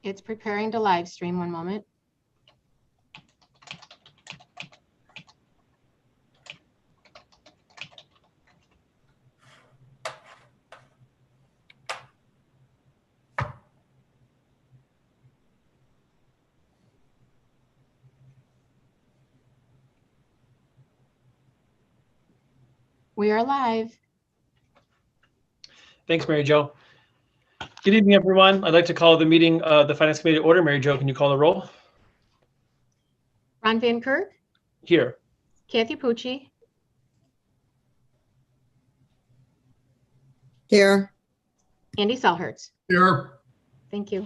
It's preparing to live stream. One moment. We are live. Thanks, Mary Jo. Good evening, everyone. I'd like to call the meeting of the Finance Committee to order. Mary Jo, can you call the roll? Ron Van Kirk. Here. Kathy Pucci. Here. Andy Selhertz. Here. Thank you.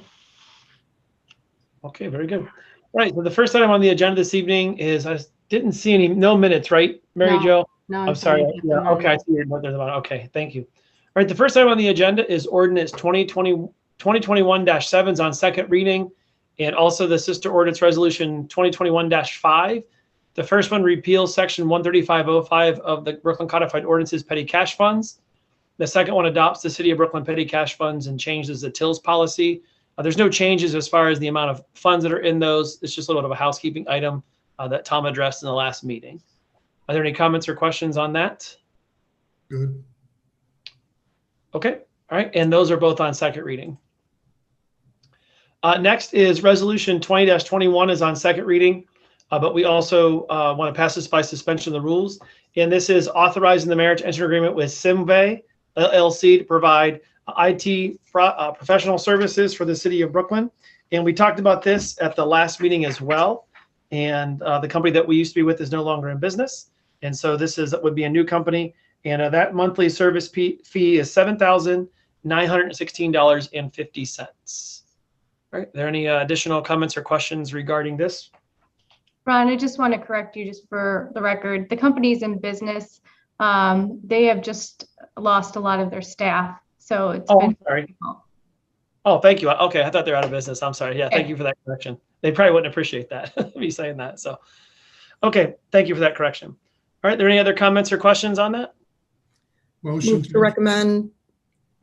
Okay, very good. All right, so the first item on the agenda this evening is, I didn't see no minutes, right, Mary Jo? No, I'm sorry. Yeah, okay, I see your note there's about. Okay, thank you. All right, the first item on the agenda is Ordinance 2021-7 on second reading, and also the sister ordinance resolution 2021-5. The first one repeals section 13505 of the Brooklyn Codified Ordinances Petty Cash Funds. The second one adopts the City of Brooklyn Petty Cash Funds and changes the TILS policy. There's no changes as far as the amount of funds that are in those. It's just a little bit of a housekeeping item that Tom addressed in the last meeting. Are there any comments or questions on that? Good. Okay, all right, and those are both on second reading. Next is resolution 20-21 is on second reading, but we also want to pass this by suspension of the rules. And this is authorizing the mayor to enter an agreement with Simvay LLC to provide IT professional services for the city of Brooklyn. And we talked about this at the last meeting as well. And the company that we used to be with is no longer in business. And so this would be a new company. And that monthly service fee is $7,916.50. All right, are there any additional comments or questions regarding this? Ron, I just want to correct you just for the record. The company's in business. They have just lost a lot of their staff. So it's been sorry. Oh, thank you. Okay, I thought they were out of business. I'm sorry. Yeah, thank you for that correction. They probably wouldn't appreciate that, me saying that. So, okay, thank you for that correction. All right, are there any other comments or questions on that? Motion Move to recommend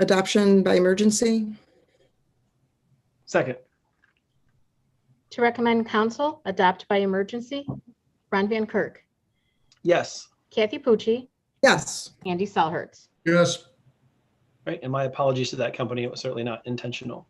adoption by emergency. Second. To recommend council adopt by emergency, Ron Van Kirk. Yes. Kathy Pucci. Yes. Andy Selhertz. Yes. Right, and my apologies to that company. It was certainly not intentional.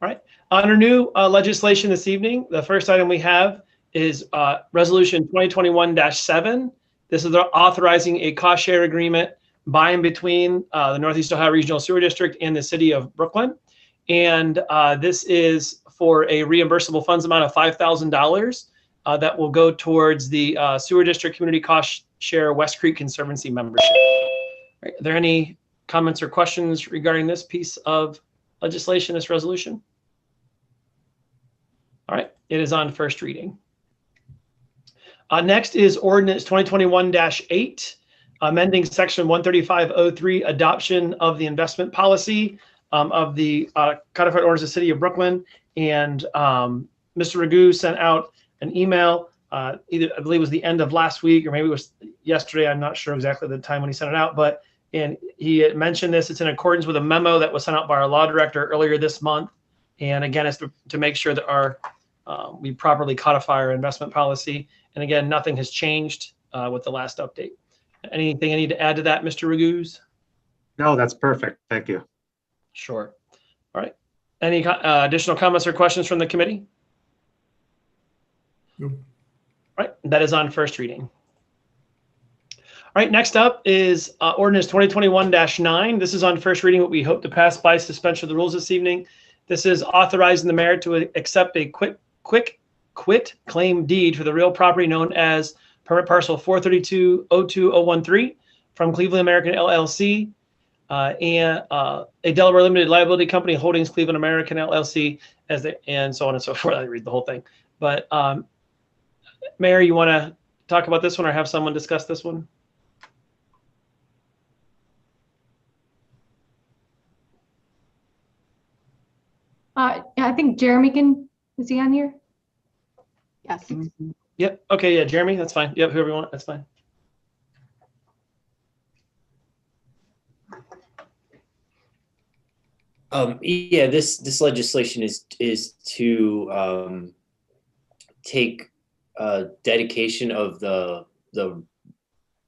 All right, under new legislation this evening, the first item we have is resolution 2021-7. This is authorizing a cost share agreement by and between the Northeast Ohio Regional Sewer District and the city of Brooklyn. And this is for a reimbursable funds amount of $5,000 that will go towards the Sewer District Community Cost Share West Creek Conservancy membership. Right, are there any comments or questions regarding this piece of legislation, this resolution? All right, it is on first reading. Next is Ordinance 2021-8, amending section 13503, adoption of the investment policy of the Codified Ordinance of the City of Brooklyn. And Mr. Ragu sent out an email, either I believe it was the end of last week or maybe it was yesterday. I'm not sure exactly the time when he sent it out, but he had mentioned this. It's in accordance with a memo that was sent out by our law director earlier this month. And again, it's to make sure that we properly codify our investment policy. And again, nothing has changed with the last update. Anything I need to add to that, Mr. Raguse? No, that's perfect. Thank you. Sure. All right. Any additional comments or questions from the committee? Nope. All right. That is on first reading. All right. Next up is Ordinance 2021-9. This is on first reading, what we hope to pass by suspension of the rules this evening. This is authorizing the mayor to accept a quit claim deed for the real property known as permit parcel 432-02013 from Cleveland American LLC and a Delaware limited liability company, Holdings Cleveland American LLC, and so on and so forth. I read the whole thing, but Mayor, you want to talk about this one or have someone discuss this one? I think Jeremy is he on here? Yes. Yep. Okay. Yeah. Jeremy, that's fine. Yep. Whoever you want, that's fine. Yeah, this legislation is to take dedication of the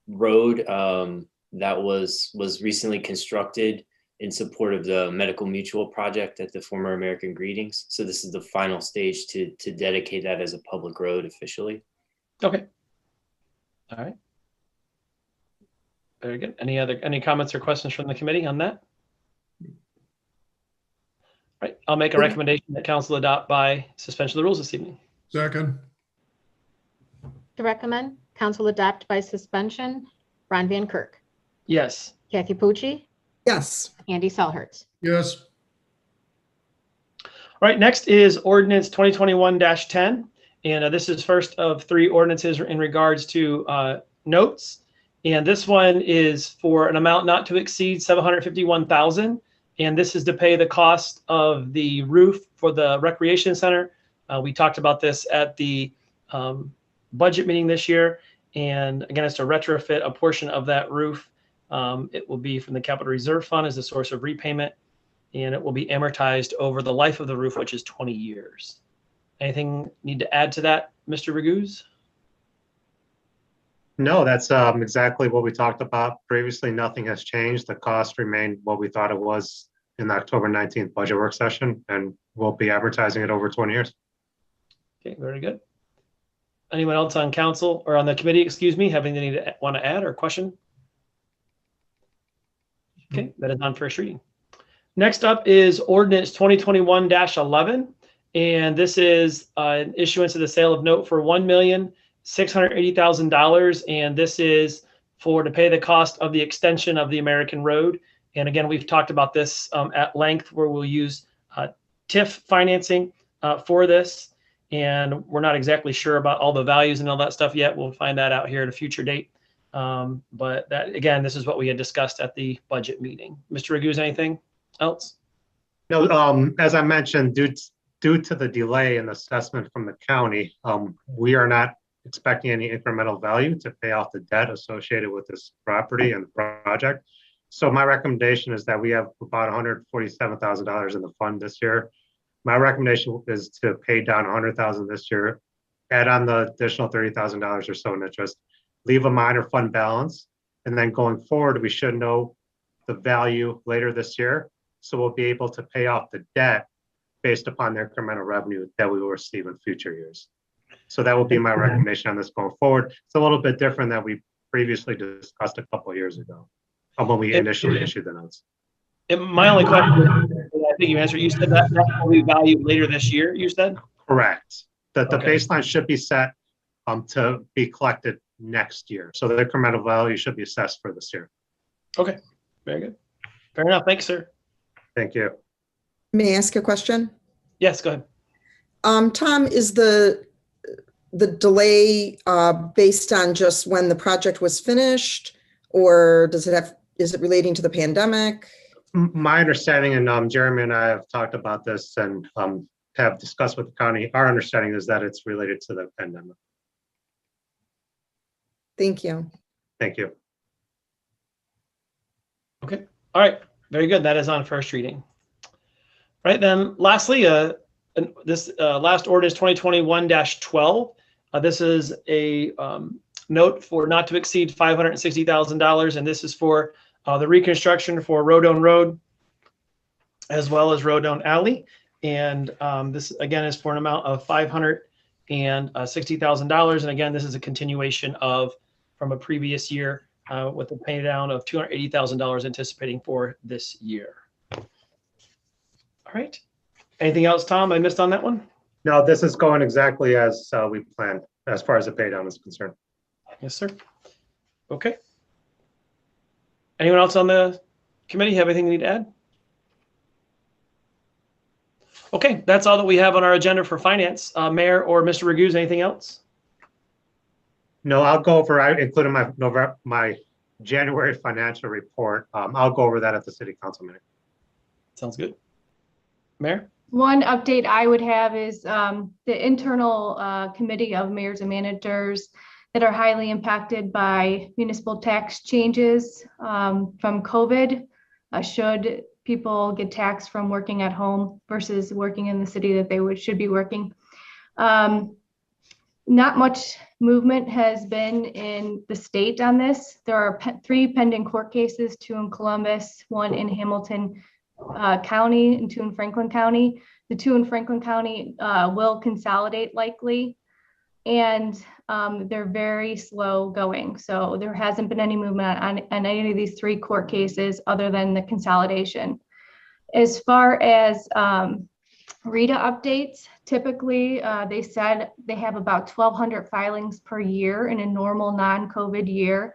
road that was recently constructed in support of the Medical Mutual project at the former American Greetings. So this is the final stage to dedicate that as a public road officially. Okay. All right. Very good. Any comments or questions from the committee on that? All right. I'll make a recommendation that council adopt by suspension of the rules this evening. Second. To recommend council adopt by suspension, Ron Van Kirk, Yes. Kathy Pucci, Yes. Andy Selhertz. Yes. All right. Next is ordinance 2021-10. And this is first of 3 ordinances in regards to notes. And this one is for an amount not to exceed $751,000. And this is to pay the cost of the roof for the recreation center. We talked about this at the budget meeting this year. And again, it's to retrofit a portion of that roof. It will be from the Capital Reserve Fund as a source of repayment. And it will be amortized over the life of the roof, which is 20 years. Anything need to add to that, Mr. Raguse? No, that's exactly what we talked about previously. Nothing has changed. The cost remained what we thought it was in the October 19th budget work session, and we'll be advertising it over 20 years. Okay, very good. Anyone else on council or on the committee, excuse me, have anything to want to add or question? Okay, that is on first reading. Next up is ordinance 2021-11. And this is an issuance of the sale of note for $1,680,000. And this is to pay the cost of the extension of the American Road. And again, we've talked about this at length, where we'll use TIF financing for this. And we're not exactly sure about all the values and all that stuff yet. We'll find that out here at a future date. But that, again, this is what we had discussed at the budget meeting. Mr. Raguse, anything else? No, as I mentioned, due to the delay in assessment from the county, we are not expecting any incremental value to pay off the debt associated with this property and the project. So my recommendation is that we have about $147,000 in the fund this year. My recommendation is to pay down $100,000 this year, add on the additional $30,000 or so in interest, leave a minor fund balance, and then going forward, we should know the value later this year. So we'll be able to pay off the debt based upon the incremental revenue that we will receive in future years. So that will be my recommendation on this going forward. It's a little bit different than we previously discussed a couple of years ago when we initially issued the notes. My only question, I think you answered, you said that will be valued later this year, you said? Correct. The Okay. baseline should be set to be collected next year. So the incremental value should be assessed for this year. Okay, very good. Fair enough. Thanks, sir. Thank you. May I ask a question? Yes, go ahead. Tom, is the delay based on just when the project was finished, or is it relating to the pandemic? My understanding, and Jeremy and I have talked about this and have discussed with the county, our understanding is that it's related to the pandemic. Thank you. Thank you. Okay. All right. Very good. That is on first reading. Right then, lastly, this last ordinance 2021-12. This is a note for not to exceed $560,000, and this is for the reconstruction for Rodone Road as well as Rodone Alley. And this again is for an amount of $560,000. And again, this is a continuation from a previous year with a pay down of $280,000 anticipating for this year. All right. Anything else, Tom, I missed on that one? No, this is going exactly as we planned as far as the pay down is concerned. Yes, sir. Okay. Anyone else on the committee have anything they need to add? Okay, that's all that we have on our agenda for finance. Mayor or Mr. Raguse, anything else? No, I'll go over, I included my January financial report. I'll go over that at the city council meeting. Sounds good. Mayor? One update I would have is the internal committee of mayors and managers that are highly impacted by municipal tax changes from COVID should people get taxed from working at home versus working in the city that they should be working. Not much movement has been in the state on this. There are 3 pending court cases, 2 in Columbus, 1 in Hamilton County, and 2 in Franklin County. The 2 in Franklin County will consolidate likely, and they're very slow going. So there hasn't been any movement on any of these 3 court cases other than the consolidation. As far as RETA updates, typically they said they have about 1,200 filings per year in a normal non-COVID year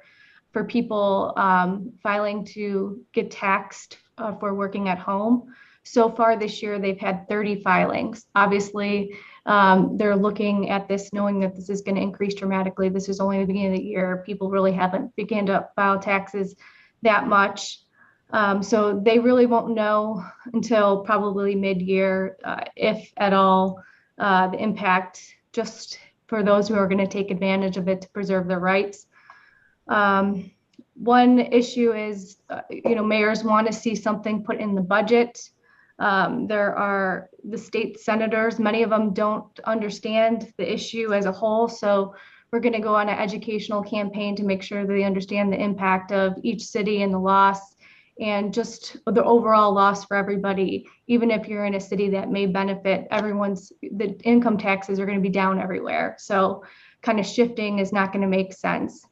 for people filing to get taxed for working at home. So far this year, they've had 30 filings. Obviously, they're looking at this knowing that this is going to increase dramatically. This is only the beginning of the year. People really haven't begun to file taxes that much. So they really won't know until probably mid-year, if at all, the impact just for those who are going to take advantage of it to preserve their rights. One issue is, mayors want to see something put in the budget. There are the state senators, many of them don't understand the issue as a whole. So we're going to go on an educational campaign to make sure that they understand the impact of each city and the loss and just the overall loss for everybody. Even if you're in a city that may benefit, the income taxes are going to be down everywhere. So kind of shifting is not going to make sense.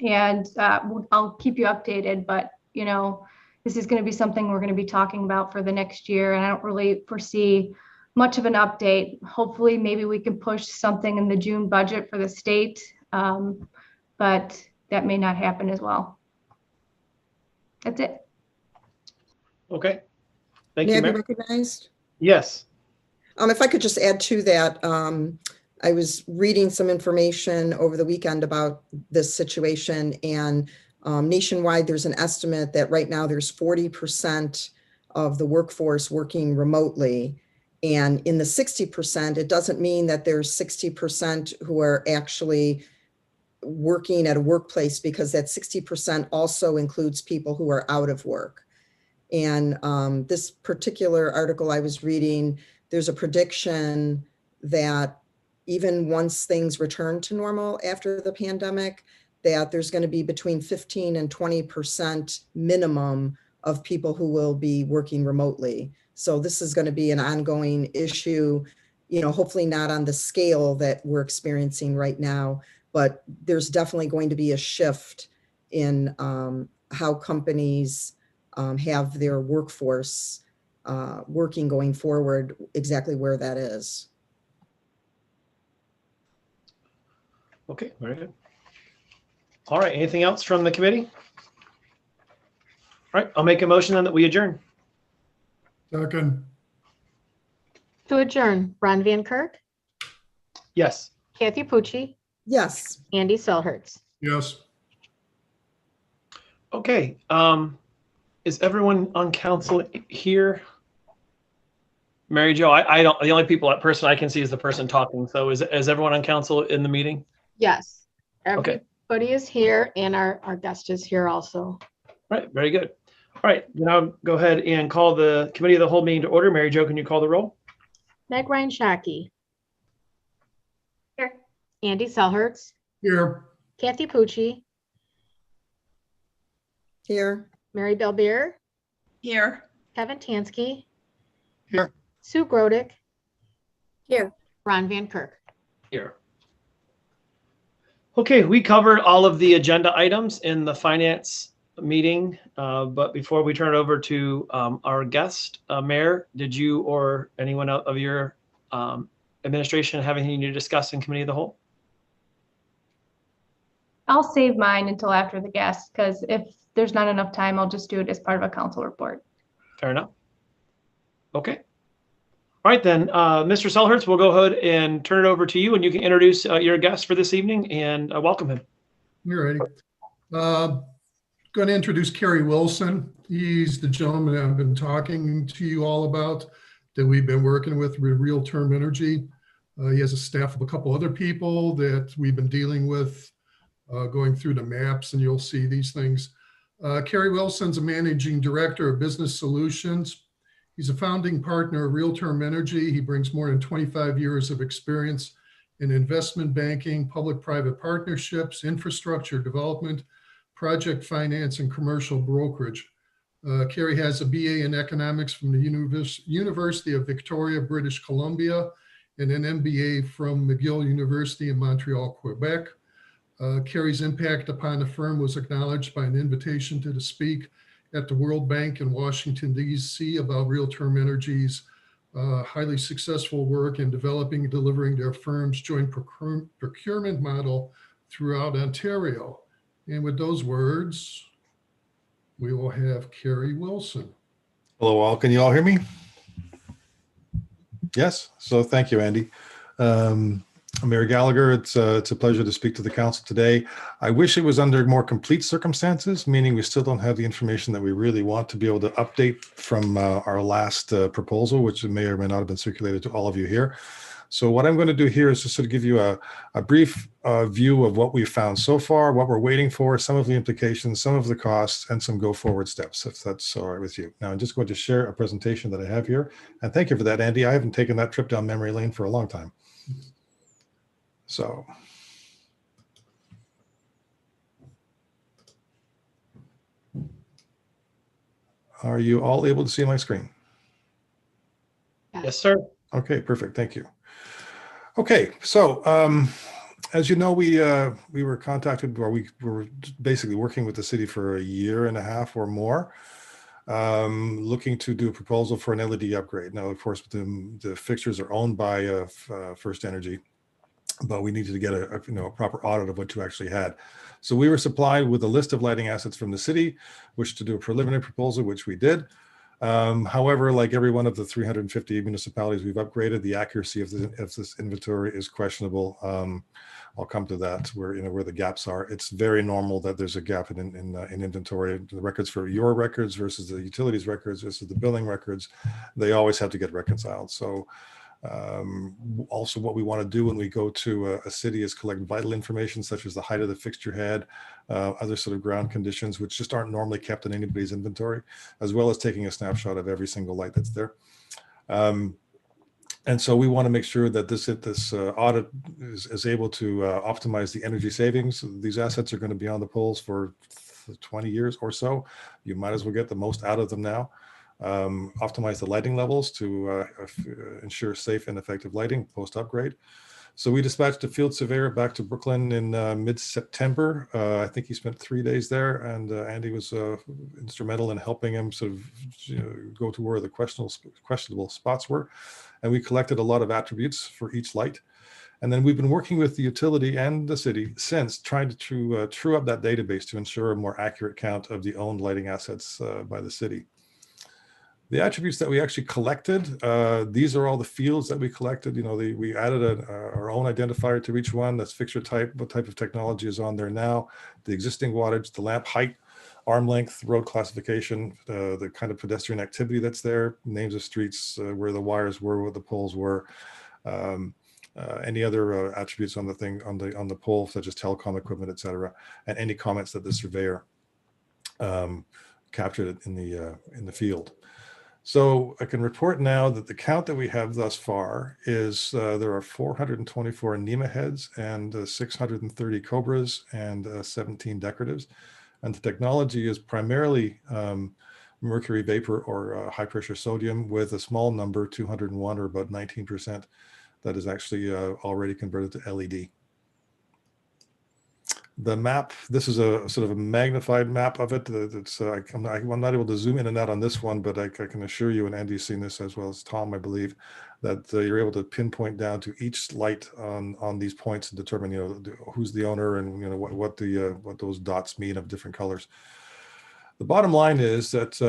And I'll keep you updated, but this is going to be something we're going to be talking about for the next year. And I don't really foresee much of an update. Hopefully, maybe we can push something in the June budget for the state, but that may not happen as well. That's it. Okay. Thank May you, I be Mayor. recognized? Yes. If I could just add to that, I was reading some information over the weekend about this situation, and nationwide, there's an estimate that right now there's 40% of the workforce working remotely. And in the 60%, it doesn't mean that there's 60% who are actually working at a workplace, because that 60% also includes people who are out of work. And this particular article I was reading, there's a prediction that even once things return to normal after the pandemic, that there's going to be between 15 and 20% minimum of people who will be working remotely. So this is going to be an ongoing issue, hopefully not on the scale that we're experiencing right now, but there's definitely going to be a shift in how companies have their workforce working going forward, exactly where that is. Okay, very good. All right, anything else from the committee? All right, I'll make a motion then that we adjourn. Second, To adjourn, Ron Van Kirk, Yes. Kathy Pucci, Yes. Andy Selhertz. yes. Okay, is everyone on council here? Mary Jo, I don't, the only person I can see is the person talking. So is everyone on council in the meeting? Yes. Okay. Everybody is here, and our guest is here also. All right, very good. All right, then I'll go ahead and call the committee of the whole meeting to order. Mary Jo, can you call the roll? Meg Ryan Shaki. Here. Andy Selhertz, Here, Kathy Pucci, Here. Mary Belbeer, Here. Kevin Tansky. Here. Sue Grodick. Here. Ron Van Kirk. Here. Okay, we covered all of the agenda items in the finance meeting, but before we turn it over to our guest, Mayor, did you or anyone out of your administration have anything to discuss in committee of the whole? I'll save mine until after the guest, because if there's not enough time, I'll just do it as part of a council report. Fair enough. Okay. All right, then, Mr. Selhertz, we'll go ahead and turn it over to you, and you can introduce your guest for this evening and welcome him. you're ready. Going to introduce Kerry Wilson. He's the gentleman I've been talking to you all about, that we've been working with Real Term Energy. He has a staff of a couple other people that we've been dealing with, going through the maps, and you'll see these things. Kerry Wilson's a managing director of business solutions. He's a founding partner of Real Term Energy. He brings more than 25 years of experience in investment banking, public-private partnerships, infrastructure development, project finance, and commercial brokerage. Kerry has a BA in economics from the University of Victoria, British Columbia, and an MBA from McGill University in Montreal, Quebec. Kerry's impact upon the firm was acknowledged by an invitation to speak at the World Bank in Washington, D.C. about Real Term Energy's highly successful work in developing and delivering their firm's joint procurement model throughout Ontario. And with those words, we will have Kerry Wilson. Hello all, can you all hear me? Yes, so thank you, Andy. I'm Mary Gallagher. It's a pleasure to speak to the council today. I wish it was under more complete circumstances, meaning we still don't have the information that we really want to be able to update from our last proposal, which may or may not have been circulated to all of you here. So what I'm going to do here is just sort of give you a brief view of what we've found so far, what we're waiting for, some of the implications, some of the costs, and some go forward steps, if that's all right with you. Now, I'm just going to share a presentation that I have here. And thank you for that, Andy. I haven't taken that trip down memory lane for a long time. So. Are you all able to see my screen? Yes, sir. Okay, perfect. Thank you. Okay, so as you know, we were contacted, or we were basically working with the city for a year and a half or more, looking to do a proposal for an LED upgrade. Now, of course, the fixtures are owned by First Energy, but we needed to get a proper audit of what you actually had. So we were supplied with a list of lighting assets from the city, which to do a preliminary proposal, which we did. However, like every one of the 350 municipalities we've upgraded, the accuracy of this inventory is questionable. I'll come to that, where the gaps are. It's very normal that there's a gap in inventory. The records for your records versus the utilities records versus the billing records, they always have to get reconciled. So also what we want to do when we go to a city is collect vital information such as the height of the fixture head, other sort of ground conditions which just aren't normally kept in anybody's inventory, as well as taking a snapshot of every single light that's there. And so we want to make sure that this audit is able to optimize the energy savings. These assets are going to be on the poles for 20 years or so. You might as well get the most out of them now. Optimize the lighting levels to ensure safe and effective lighting post-upgrade. So we dispatched a field surveyor back to Brooklyn in mid-September. I think he spent 3 days there, and Andy was instrumental in helping him sort of go to where the questionable spots were. And we collected a lot of attributes for each light. And then we've been working with the utility and the city since, trying to true up that database to ensure a more accurate count of the owned lighting assets by the city. The attributes that we actually collected, these are all the fields that we collected. We added our own identifier to each one. That's fixture type, what type of technology is on there now, the existing wattage, the lamp height, arm length, road classification, the kind of pedestrian activity that's there, names of streets, where the wires were, what the poles were, any other attributes on the thing on the pole, such as telecom equipment, etc., and any comments that the surveyor captured in the field. So I can report now that the count that we have thus far is there are 424 NEMA heads and 630 Cobras and 17 decoratives. And the technology is primarily mercury vapor or high pressure sodium, with a small number, 201 or about 19%, that is actually already converted to LED. The map, this is a sort of a magnified map of it. I'm not able to zoom in and out on this one, but I can assure you, and Andy's seen this as well as Tom, I believe, that you're able to pinpoint down to each light on these points and determine, who's the owner and what those dots mean of different colors. The bottom line is that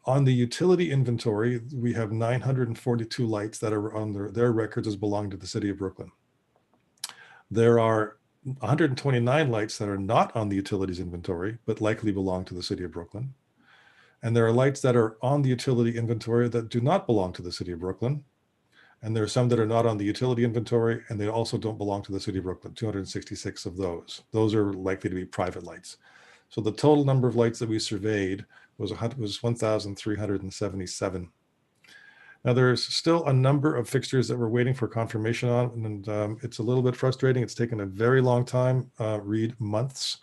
on the utility inventory, we have 942 lights that are on their records as belonging to the city of Brooklyn. There are 129 lights that are not on the utilities inventory, but likely belong to the city of Brooklyn. And there are lights that are on the utility inventory that do not belong to the city of Brooklyn. And there are some that are not on the utility inventory, and they also don't belong to the city of Brooklyn, 266 of those. Those are likely to be private lights. So the total number of lights that we surveyed was 1,377. Now there's still a number of fixtures that we're waiting for confirmation on, and it's a little bit frustrating. It's taken a very long time, read months,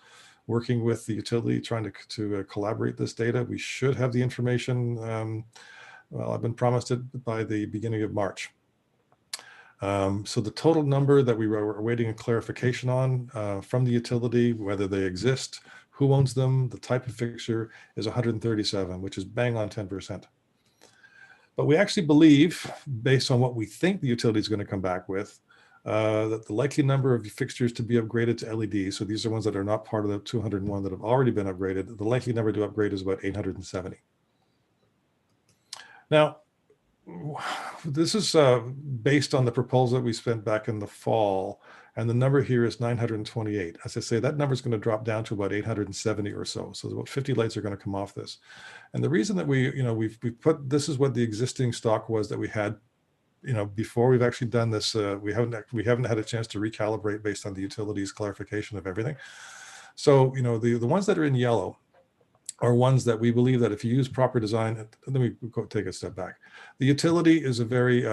working with the utility, trying to collaborate this data. We should have the information, well, I've been promised it by the beginning of March. So the total number that we were awaiting a clarification on from the utility, whether they exist, who owns them, the type of fixture, is 137, which is bang on 10%. But we actually believe, based on what we think the utility is going to come back with, that the likely number of fixtures to be upgraded to LEDs, so these are ones that are not part of the 201 that have already been upgraded, the likely number to upgrade is about 870. Now, this is based on the proposal that we spent back in the fall, and the number here is 928. As I say, that number is going to drop down to about 870 or so. So about 50 lights are going to come off this. And the reason that we've put, this is what the existing stock was that we had, before we've actually done this. We haven't had a chance to recalibrate based on the utilities clarification of everything. So the ones that are in yellow are ones that we believe that if you use proper design. Let me take a step back. The utility is a very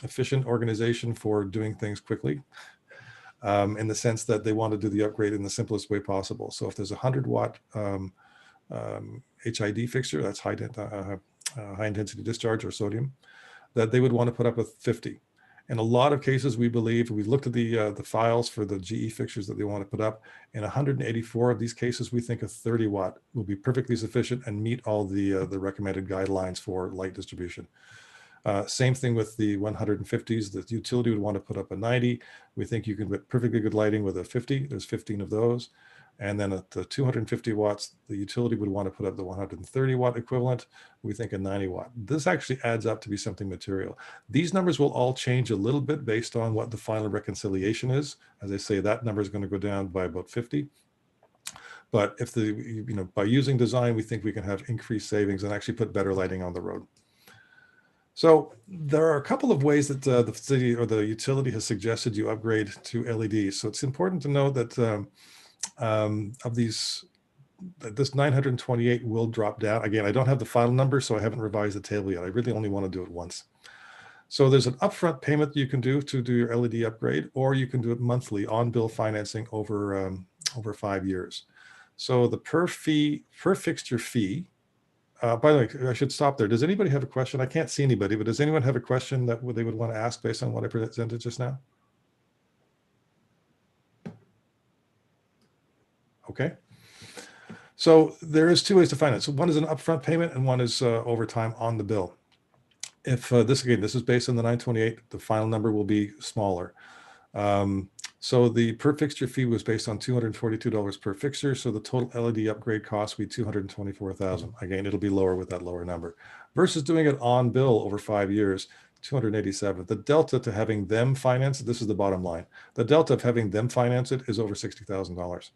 efficient organization for doing things quickly, in the sense that they want to do the upgrade in the simplest way possible. So if there's a 100-watt HID fixture, that's high intensity discharge or sodium, that they would want to put up with 50. In a lot of cases, we believe, we looked at the files for the GE fixtures that they want to put up. In 184 of these cases, we think a 30-watt will be perfectly sufficient and meet all the recommended guidelines for light distribution. Same thing with the 150s. The utility would want to put up a 90. We think you can get perfectly good lighting with a 50. There's 15 of those. And then at the 250 watts, the utility would want to put up the 130-watt equivalent. We think a 90-watt. This actually adds up to be something material. These numbers will all change a little bit based on what the final reconciliation is. As I say, that number is going to go down by about 50. But if by using design, we think we can have increased savings and actually put better lighting on the road. So there are a couple of ways that the city or the utility has suggested you upgrade to LEDs. So it's important to know that this 928 will drop down. Again, I don't have the final number, so I haven't revised the table yet. I really only want to do it once. So there's an upfront payment that you can do to do your LED upgrade, or you can do it monthly on bill financing over 5 years. So the per fixture fee. By the way, I should stop there. Does anybody have a question? I can't see anybody, but does anyone have a question that they would want to ask based on what I presented just now? Okay. So there is two ways to finance. So one is an upfront payment and one is over time on the bill. If this is based on the 928, the final number will be smaller. So the per fixture fee was based on $242 per fixture. So the total LED upgrade cost will be $224,000. Again, it'll be lower with that lower number versus doing it on bill over 5 years, $287. The delta to having them finance it, this is the bottom line. The delta of having them finance it is over $60,000.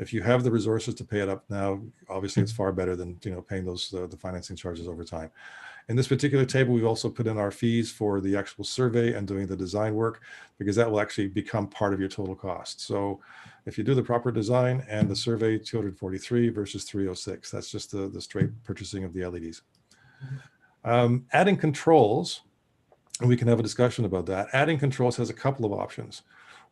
If you have the resources to pay it up now, obviously it's far better than paying those the financing charges over time. In this particular table, we've also put in our fees for the actual survey and doing the design work, because that will actually become part of your total cost. So if you do the proper design and the survey, 243 versus 306, that's just the straight purchasing of the LEDs. Adding controls, and we can have a discussion about that. Adding controls has a couple of options.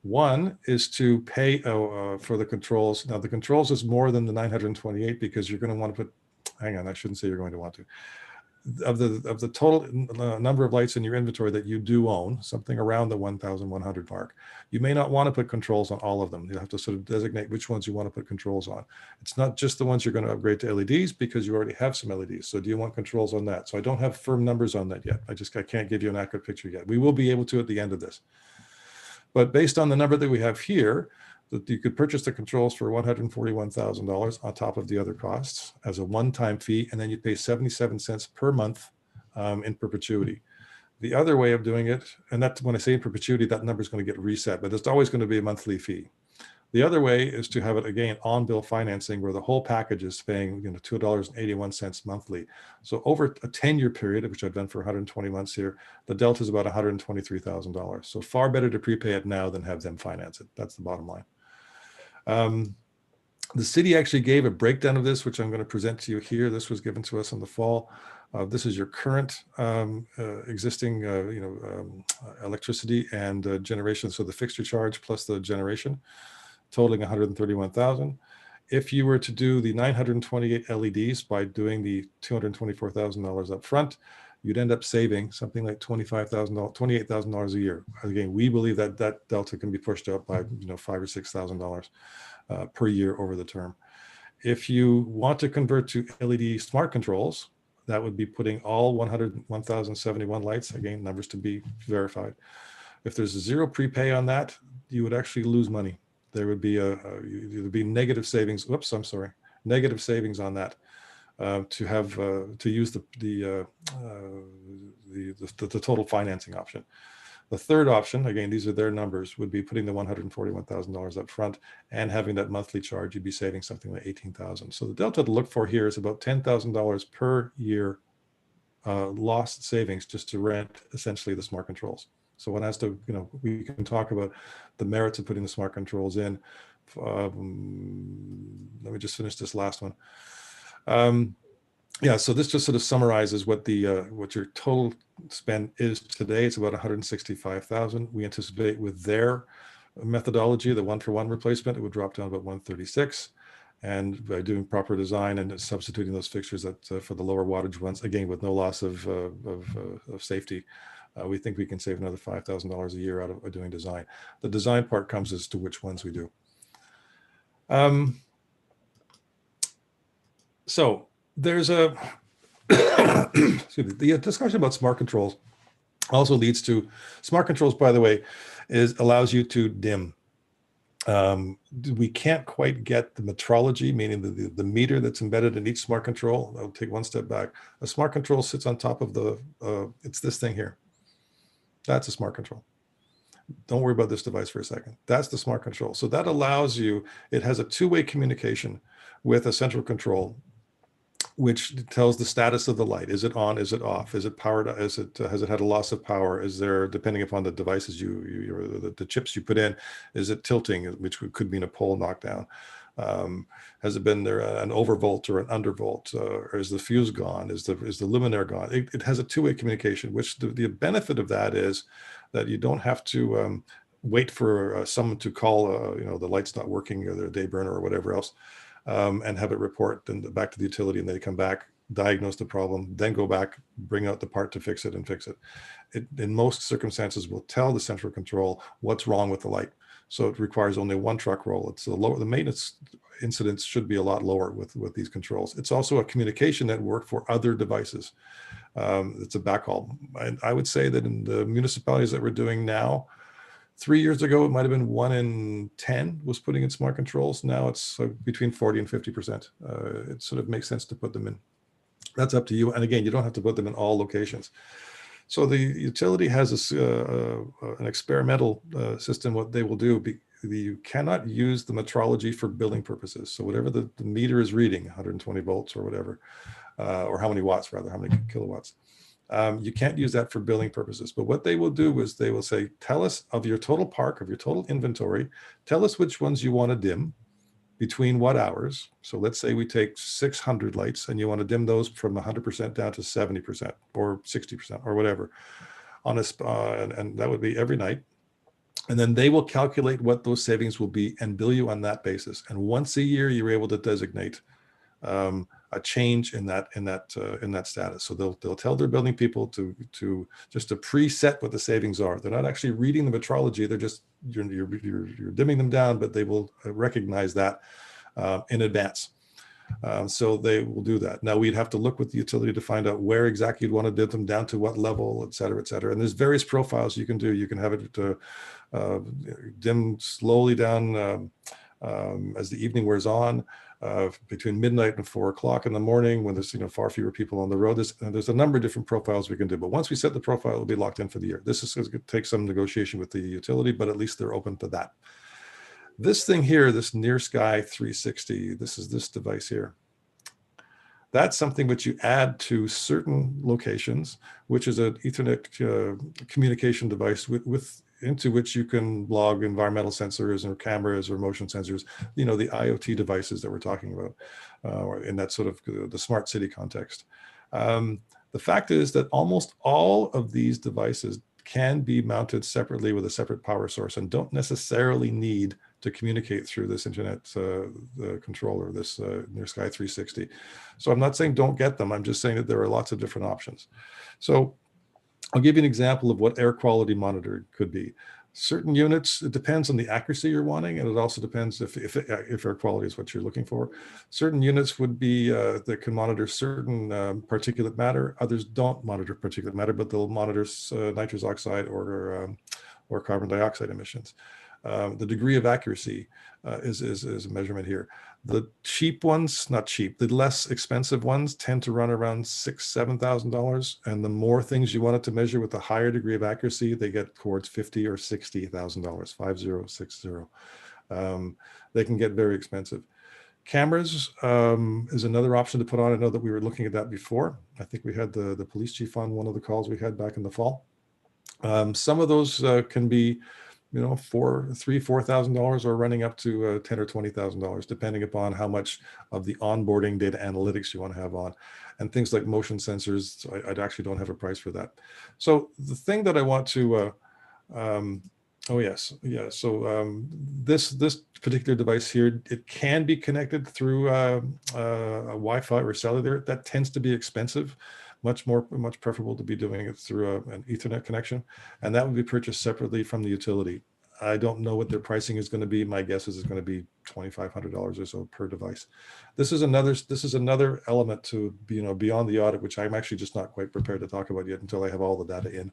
One is to pay for the controls. Now the controls is more than the 928 because you're going to want to put, hang on, I shouldn't say you're going to want to. Of the total number of lights in your inventory that you do own, something around the 1,100 mark, you may not want to put controls on all of them. You have to sort of designate which ones you want to put controls on. It's not just the ones you're going to upgrade to LEDs because you already have some LEDs. So do you want controls on that? So I don't have firm numbers on that yet. I can't give you an accurate picture yet. We will be able to at the end of this. But based on the number that we have here, that you could purchase the controls for $141,000 on top of the other costs as a one-time fee, and then you pay 77 cents per month in perpetuity. The other way of doing it, and that's when I say in perpetuity, that number is going to get reset, but it's always going to be a monthly fee. The other way is to have it again on bill financing, where the whole package is paying $2.81 monthly. So over a 10-year period, which I've done for 120 months here, the delta is about $123,000. So far better to prepay it now than have them finance it. That's the bottom line. The city actually gave a breakdown of this, which I'm going to present to you here. This was given to us in the fall. This is your current existing, electricity and generation. So the fixture charge plus the generation, totaling 131,000. If you were to do the 928 LEDs by doing the $224,000 up front, you'd end up saving something like $25,000, $28,000 a year. Again, we believe that that delta can be pushed up by $5,000 or $6,000 per year over the term. If you want to convert to LED smart controls, that would be putting all 1,071 lights, again, numbers to be verified. If there's a zero prepay on that, you would actually lose money. There would be negative savings. Whoops, I'm sorry, negative savings on that to use the total financing option. The third option, again, these are their numbers, would be putting the $141,000 up front and having that monthly charge. You'd be saving something like $18,000. So the delta to look for here is about $10,000 per year lost savings just to rent essentially the smart controls. So one has to, we can talk about the merits of putting the smart controls in. Let me just finish this last one. Yeah, so this just sort of summarizes what your total spend is today. It's about 165,000. We anticipate with their methodology, the one-for-one replacement, it would drop down about 136. And by doing proper design and substituting those fixtures for the lower wattage ones, again with no loss of safety, we think we can save another $5,000 a year out of doing design. The design part comes as to which ones we do. So there's a excuse me, the discussion about smart controls also leads to smart controls, by the way, allows you to dim. We can't quite get the metrology, meaning the meter that's embedded in each smart control. I'll take one step back. A smart control sits on top of it's this thing here. That's a smart control. Don't worry about this device for a second. That's the smart control. So that allows you, it has a two-way communication with a central control, which tells the status of the light. Is it on? Is it off? Is it powered? Has it had a loss of power? Is there, depending upon the devices the chips you put in, is it tilting, which could mean a pole knockdown? Has it been there an overvolt or an undervolt? Or is the fuse gone? Is the luminaire gone? It has a two-way communication, which the benefit of that is that you don't have to wait for someone to call, the light's not working or the day burner or whatever else. And have it report then back to the utility, and they come back, diagnose the problem, then go back, bring out the part to fix it and fix it. In most circumstances, will tell the central control what's wrong with the light. So it requires only one truck roll. It's the maintenance incidents should be a lot lower with these controls. It's also a communication network for other devices. It's a backhaul. And I would say that in the municipalities that we're doing now, 3 years ago, it might have been 1 in 10 was putting in smart controls. Now it's between 40 and 50%. It sort of makes sense to put them in. That's up to you. And again, you don't have to put them in all locations. So the utility has an experimental system. What they will do, you cannot use the metrology for billing purposes. So whatever the meter is reading, 120 volts or whatever, or how many watts rather, how many kilowatts. You can't use that for billing purposes. But what they will do is they will say, tell us of your total park, of your total inventory, tell us which ones you want to dim between what hours. So let's say we take 600 lights and you want to dim those from 100% down to 70% or 60% or whatever on and that would be every night. And then they will calculate what those savings will be and bill you on that basis. And once a year, you're able to designate a change in that status. So they'll tell their building people to just to preset what the savings are. They're not actually reading the metrology. They're just you're dimming them down, but they will recognize that in advance. So they will do that. Now we'd have to look with the utility to find out where exactly you'd want to dim them down to what level, et cetera, et cetera. And there's various profiles you can do. You can have it dim slowly down as the evening wears on. Between midnight and 4 o'clock in the morning when there's far fewer people on the road. There's a number of different profiles we can do, but once we set the profile, it'll be locked in for the year. This is going to take some negotiation with the utility, but at least they're open to that. This thing here, this Near Sky 360, this is this device here. That's something which you add to certain locations, which is an Ethernet communication device with into which you can log environmental sensors or cameras or motion sensors, the IoT devices that we're talking about, or in that sort of the smart city context. The fact is that almost all of these devices can be mounted separately with a separate power source and don't necessarily need to communicate through this internet controller, this Near Sky 360. So I'm not saying don't get them. I'm just saying that there are lots of different options. So I'll give you an example of what air quality monitoring could be. Certain units, it depends on the accuracy you're wanting, and it also depends if air quality is what you're looking for. Certain units would be that can monitor certain particulate matter. Others don't monitor particulate matter, but they'll monitor nitrous oxide or carbon dioxide emissions. The degree of accuracy is a measurement here. The cheap ones, not cheap, the less expensive ones tend to run around $6,000, $7,000. And the more things you want it to measure with a higher degree of accuracy, they get towards $50,000 or $60,000, 5060. They can get very expensive. Cameras is another option to put on. I know that we were looking at that before. I think we had the police chief on one of the calls we had back in the fall. Some of those can be $4,000 or running up to $10,000 or $20,000, depending upon how much of the onboarding data analytics you want to have on, and things like motion sensors. I actually don't have a price for that. So the thing that I want to, this particular device here, it can be connected through a Wi-Fi or cellular. That tends to be expensive. Much preferable to be doing it through an Ethernet connection, and that would be purchased separately from the utility. I don't know what their pricing is going to be. My guess is it's going to be $2,500 or so per device. This is another element to beyond the audit, which I'm actually just not quite prepared to talk about yet until I have all the data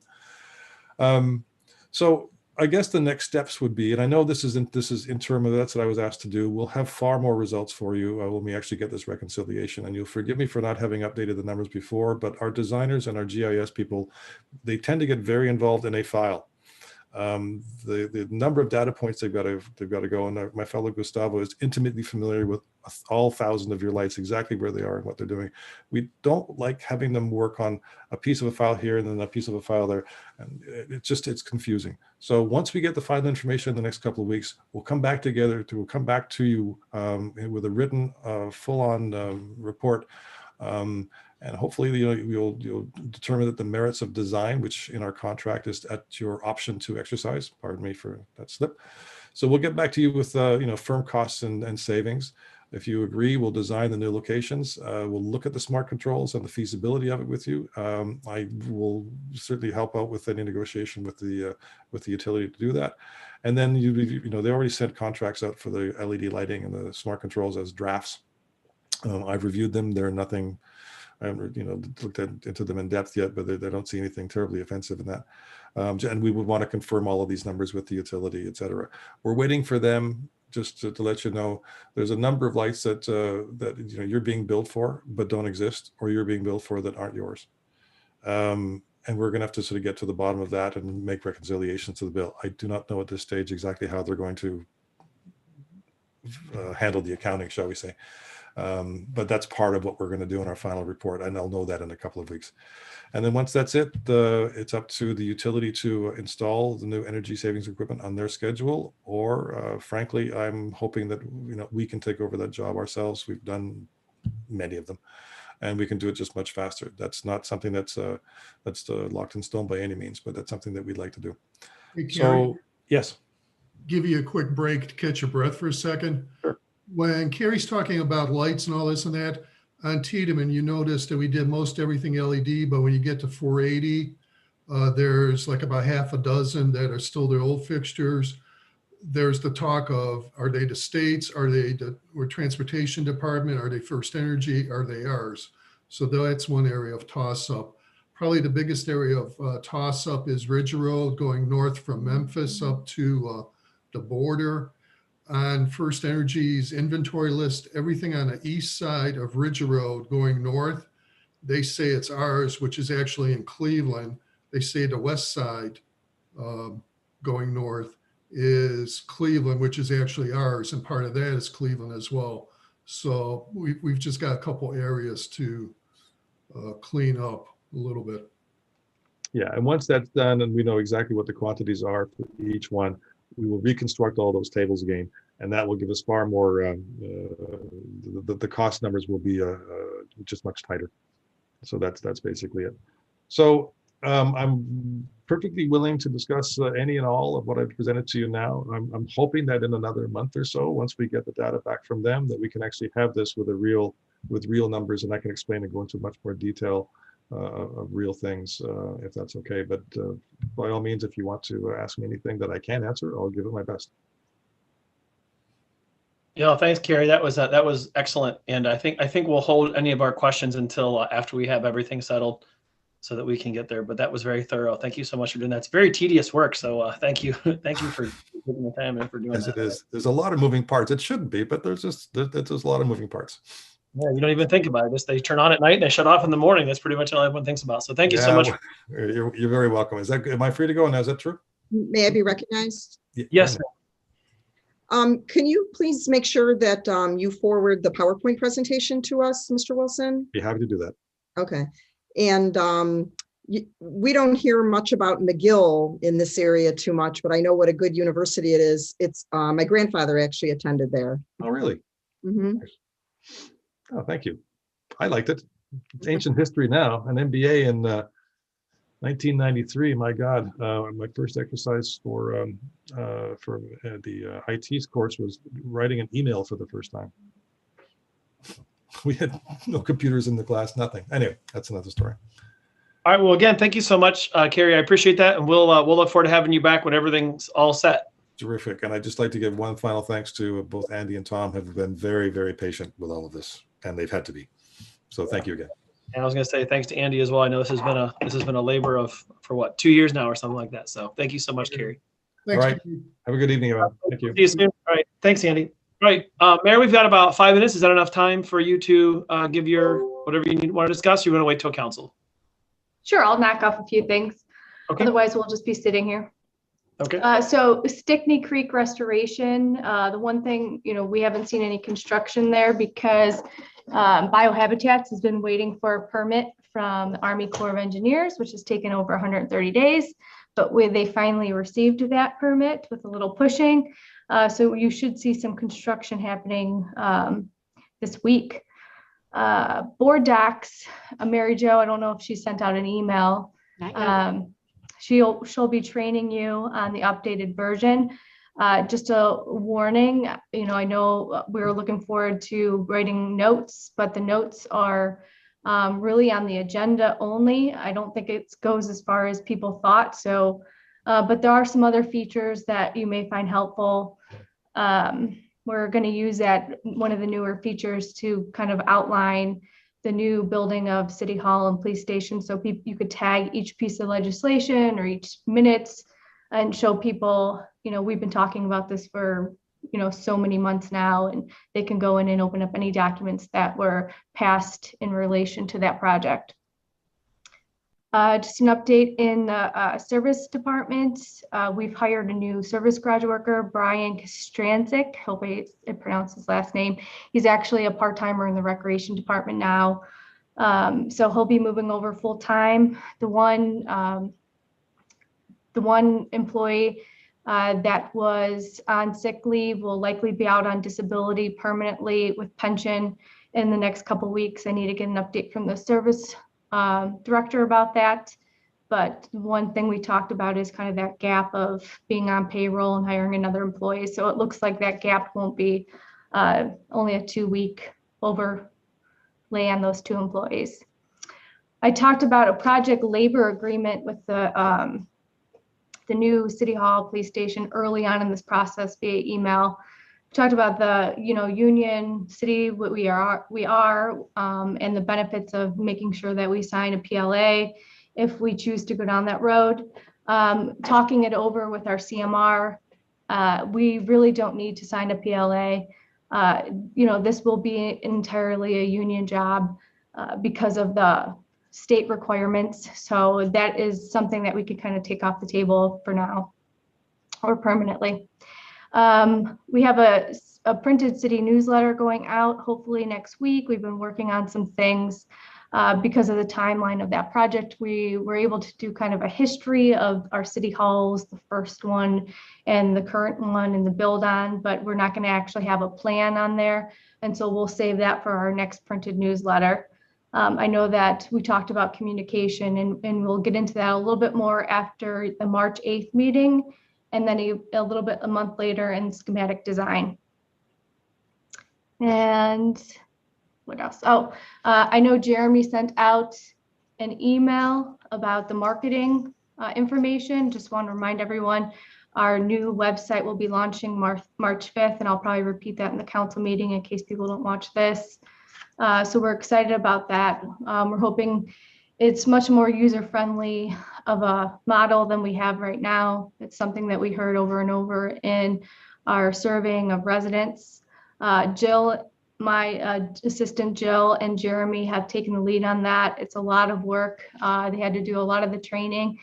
in. So I guess the next steps would be, and I know this is interim, that's what I was asked to do. We'll have far more results for you when we actually get this reconciliation, and you'll forgive me for not having updated the numbers before, but our designers and our GIS people, they tend to get very involved in a file. The number of data points they've got to go, and my fellow Gustavo is intimately familiar with all 1,000 of your lights, exactly where they are and what they're doing. We don't like having them work on a piece of a file here and then a piece of a file there, and it's confusing. So once we get the final information in the next couple of weeks, we'll come back to you with a written, full-on report. And hopefully you'll determine that the merits of design, which in our contract is at your option to exercise, pardon me for that slip. So we'll get back to you with firm costs and savings. If you agree, we'll design the new locations. We'll look at the smart controls and the feasibility of it with you. I will certainly help out with any negotiation with the utility to do that. And then they already sent contracts out for the LED lighting and the smart controls as drafts. I've reviewed them. They're nothing. I haven't looked into them in depth yet, but they don't see anything terribly offensive in that. And we would want to confirm all of these numbers with the utility, et cetera. We're waiting for them. Just to let you know, there's a number of lights that you're being billed for but don't exist, or you're being billed for that aren't yours. And we're going to have to sort of get to the bottom of that and make reconciliations to the bill. I do not know at this stage exactly how they're going to handle the accounting, shall we say. But that's part of what we're going to do in our final report, and I'll know that in a couple of weeks. And then once that's it, it's up to the utility to install the new energy savings equipment on their schedule, or frankly, I'm hoping that we can take over that job ourselves. We've done many of them, and we can do it just much faster. That's not something that's locked in stone by any means, but that's something that we'd like to do. Hey, Kerry, so yes, give you a quick break to catch your breath for a second. Sure. When Kerry's talking about lights and all this and that, on Tiedemann, you noticed that we did most everything LED, but when you get to 480, there's like about half a dozen that are still the old fixtures. There's the talk of, are they the states? Are they the transportation department? Are they First Energy? Are they ours? So that's one area of toss up. Probably the biggest area of toss up is Ridge Road going north from Memphis up to the border. On First Energy's inventory list, everything on the east side of Ridge Road going north, they say it's ours, which is actually in Cleveland. They say the west side going north is Cleveland, which is actually ours, and part of that is Cleveland as well. So we've just got a couple areas to clean up a little bit. Yeah, and once that's done and we know exactly what the quantities are for each one, we will reconstruct all those tables again, and that will give us far more, the cost numbers will be just much tighter. So that's basically it. So I'm perfectly willing to discuss any and all of what I've presented to you now. I'm hoping that in another month or so, once we get the data back from them, that we can actually have this with real numbers, and I can explain and go into much more detail of real things, if that's okay. But by all means, if you want to ask me anything that I can answer, I'll give it my best. Yeah, thanks, Kerry. That was excellent, and I think we'll hold any of our questions until after we have everything settled, so that we can get there. But that was very thorough. Thank you so much for doing that. It's very tedious work, so thank you for taking the time and for doing Yes, that. it is. There's a lot of moving parts. It shouldn't be, but there's a lot of moving parts. Yeah, you don't even think about it. Just they turn on at night and they shut off in the morning. That's pretty much all everyone thinks about. So thank you so much. You're very welcome. Am I free to go now? Is that true? May I be recognized? Yes. Can you please make sure that you forward the PowerPoint presentation to us, Mr. Wilson? Be happy to do that. Okay. And we don't hear much about McGill in this area too much, but I know what a good university it is. It's my grandfather actually attended there. Oh, really? Mhm. Oh, thank you. I liked it. It's ancient history now. An MBA in 1993. My God, my first exercise for the IT course was writing an email for the first time. We had no computers in the class, nothing. Anyway, that's another story. All right. Well, again, thank you so much, Kerry. I appreciate that, and we'll look forward to having you back when everything's all set. Terrific. And I'd just like to give one final thanks to both Andy and Tom, have been very, very patient with all of this, and they've had to be. So thank you again. And I was going to say thanks to Andy as well. I know this has been a labor for what, 2 years now or something like that. So thank you so much, Kerry. All right. Have a good evening, everyone. Thank you. See you soon. All right. Thanks, Andy. All right, Mayor, we've got about 5 minutes. Is that enough time for you to give your whatever you want to discuss? Or you want to wait till council? Sure, I'll knock off a few things. Okay. Otherwise, we'll just be sitting here. Okay. So Stickney Creek restoration, the one thing, we haven't seen any construction there because Biohabitats has been waiting for a permit from the Army Corps of Engineers, which has taken over 130 days. But they finally received that permit with a little pushing. So you should see some construction happening this week. Board docs, Mary Jo, I don't know if she sent out an email. She'll be training you on the updated version. Just a warning, I know we were looking forward to writing notes, but the notes are really on the agenda only. I don't think it goes as far as people thought. So, but there are some other features that you may find helpful. We're going to use one of the newer features to kind of outline the new building of City Hall and Police Station. So you could tag each piece of legislation or each minutes and show people, we've been talking about this for, so many months now, and they can go in and open up any documents that were passed in relation to that project. Just an update in the service department. We've hired a new service garage worker, Brian Kostranzik. Hope I pronounced his last name. He's actually a part-timer in the recreation department now. So he'll be moving over full-time. The one employee that was on sick leave will likely be out on disability permanently with pension in the next couple of weeks. I need to get an update from the service director about that. But one thing we talked about is kind of that gap of being on payroll and hiring another employee. So it looks like that gap won't be only a 2-week overlay on those 2 employees. I talked about a project labor agreement with the new City Hall Police Station early on in this process via email. Talked about the union city, what we are, and the benefits of making sure that we sign a PLA if we choose to go down that road. Talking it over with our CMR, we really don't need to sign a PLA. This will be entirely a union job because of the state requirements. So that is something that we could kind of take off the table for now or permanently. We have a printed city newsletter going out hopefully next week. We've been working on some things Because of the timeline of that project, we were able to do kind of a history of our city halls, the first one and the current one and the build on, but we're not going to actually have a plan on there. And so we'll save that for our next printed newsletter. I know that we talked about communication and we'll get into that a little bit more after the March 8th meeting, and then a little bit a month later in schematic design. And what else? Oh, I know Jeremy sent out an email about the marketing information. Just want to remind everyone, our new website will be launching March 5th, and I'll probably repeat that in the council meeting in case people don't watch this. So we're excited about that. We're hoping it's much more user-friendly of a model than we have right now. It's something that we heard over and over in our surveying of residents. Jill, my assistant Jill, and Jeremy have taken the lead on that. It's a lot of work. They had to do a lot of the training,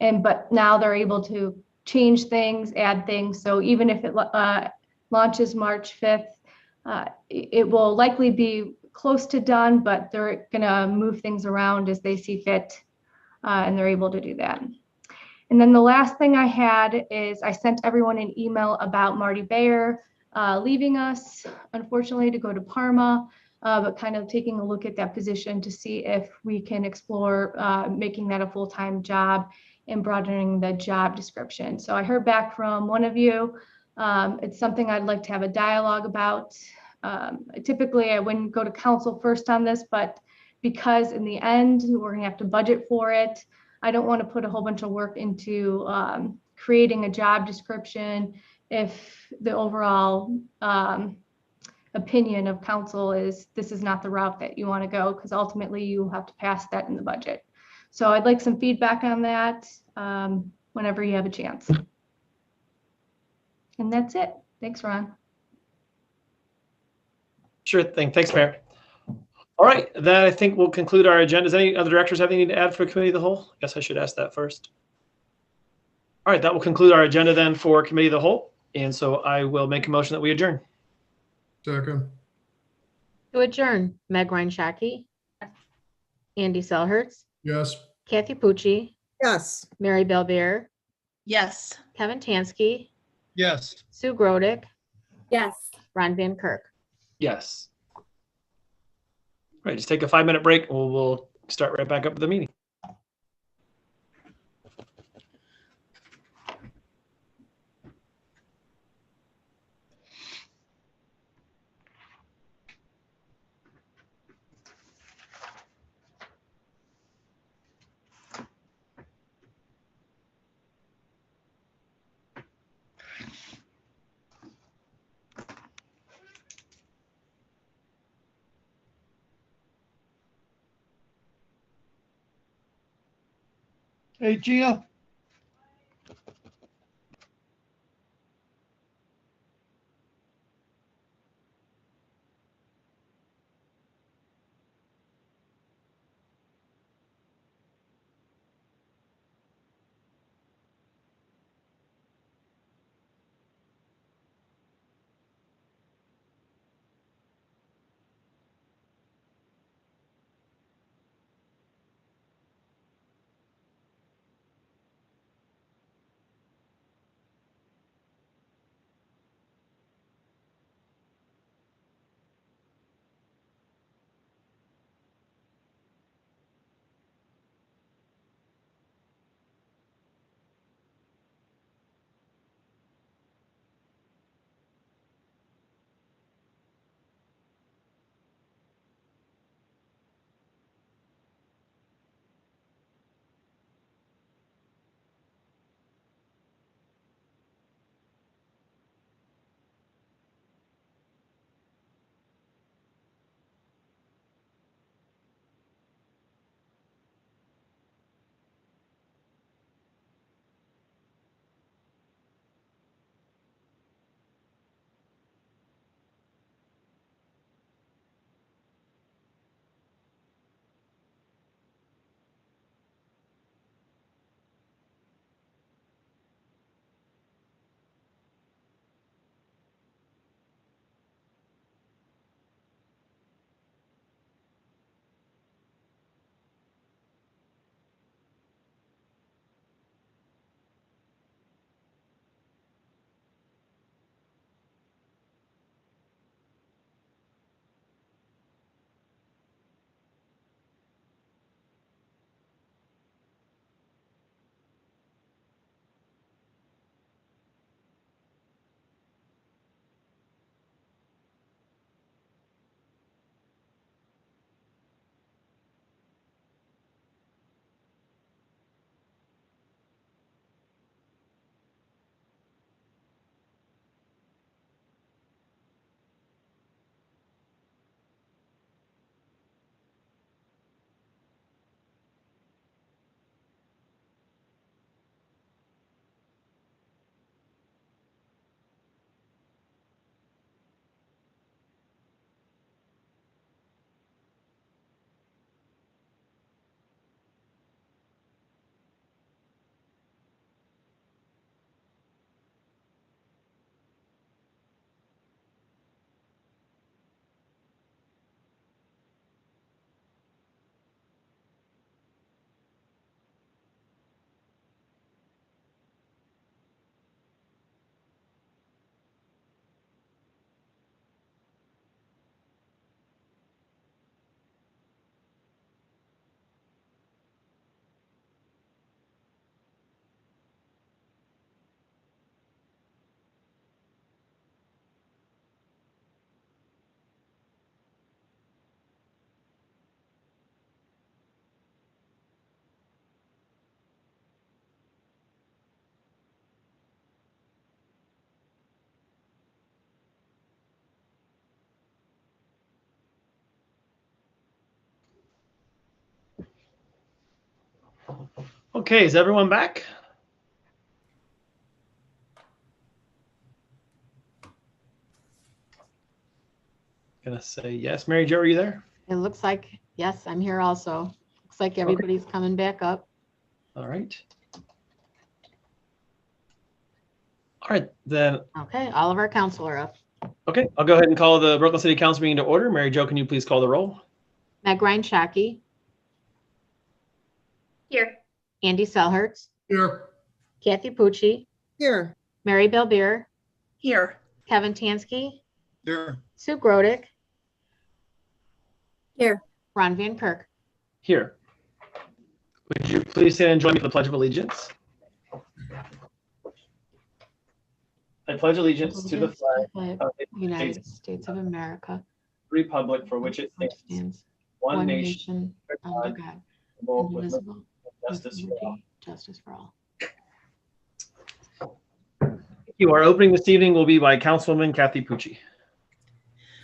but now they're able to change things, add things. So even if it launches March 5th, it will likely be close to done, but they're gonna move things around as they see fit, and they're able to do that. And then the last thing I had is I sent everyone an email about Marty Bayer leaving us, unfortunately, to go to Parma, but kind of taking a look at that position to see if we can explore making that a full-time job and broadening the job description. So I heard back from one of you. It's something I'd like to have a dialogue about. Typically, I wouldn't go to council first on this, but because in the end, we're gonna have to budget for it, I don't want to put a whole bunch of work into creating a job description if the overall opinion of council is this is not the route that you want to go, because ultimately you will have to pass that in the budget. So I'd like some feedback on that whenever you have a chance. And that's it. Thanks, Ron. Sure thing. Thanks, Mayor. All right, that I think will conclude our agenda. Does any other directors have anything to add for committee of the whole? I guess I should ask that first. All right, that will conclude our agenda then for committee of the whole. And so I will make a motion that we adjourn. Second. To adjourn, Meg Ryan Shaki, Andy Selhertz, Yes. Kathy Pucci, Yes. Mary Belbeer, Yes. Kevin Tansky, Yes. Sue Grodick, Yes. Ron Van Kirk. Yes. All right, just take a 5-minute break. We'll start right back up with the meeting. Hey, Gia. Okay, is everyone back? Gonna say yes. Mary Jo, are you there? It looks like, yes, I'm here also. Looks like everybody's coming back up. All right. All right, then. Okay, all of our council are up. Okay, I'll go ahead and call the Brooklyn City Council meeting to order. Mary Jo, can you please call the roll? Meg Ryan Shaki, Here. Andy Selhertz, Here. Kathy Pucci, Here. Mary Belbeer, Here. Kevin Tansky, Here. Sue Grodick, Here. Ron Van Kirk. Here. Would you please stand and join me for the Pledge of Allegiance? I pledge allegiance to the flag of the United States of America, Republic for which it stands, one nation, under God, with indivisible, with justice for all. liberty, justice for all. Thank you. Our opening this evening will be by Councilwoman Kathy Pucci.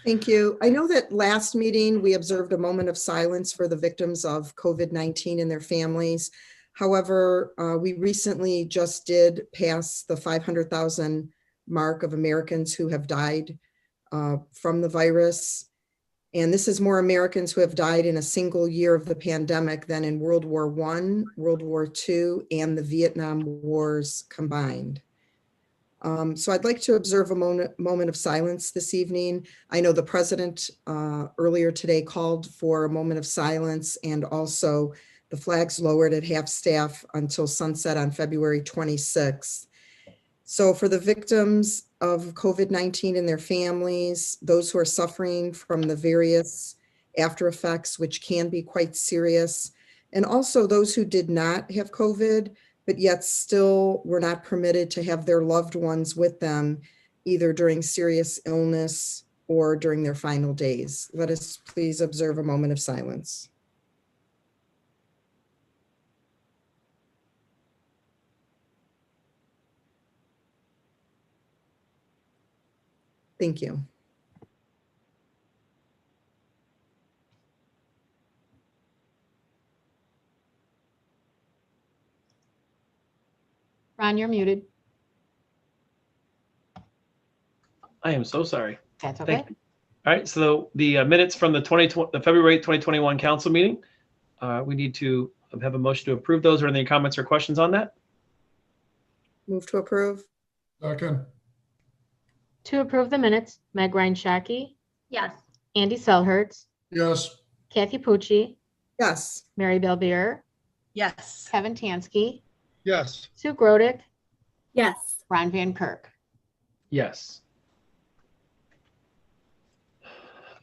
Thank you. I know that last meeting, we observed a moment of silence for the victims of COVID-19 and their families. However, we recently just did pass the 500,000 mark of Americans who have died from the virus. And this is more Americans who have died in a single year of the pandemic than in World War I, World War II, and the Vietnam Wars combined. So I'd like to observe a moment of silence this evening. I know the president earlier today called for a moment of silence, and also the flags lowered at half staff until sunset on February 26th. So for the victims of COVID-19 and their families, those who are suffering from the various after effects, which can be quite serious, and also those who did not have COVID, but yet still were not permitted to have their loved ones with them, either during serious illness or during their final days. Let us please observe a moment of silence. Thank you. Ron, you're muted. I am so sorry. That's Thank okay. you. All right, so the minutes from the February 2021 council meeting, we need to have a motion to approve those. Are there any comments or questions on that? Move to approve. Second. To approve the minutes, Meg Ryan Shaki, Yes. Andy Selhertz, Yes. Kathy Pucci, Yes. Mary Belbeer, Yes. Kevin Tansky, Yes. Sue Grodick, Yes. Ron Van Kirk. Yes.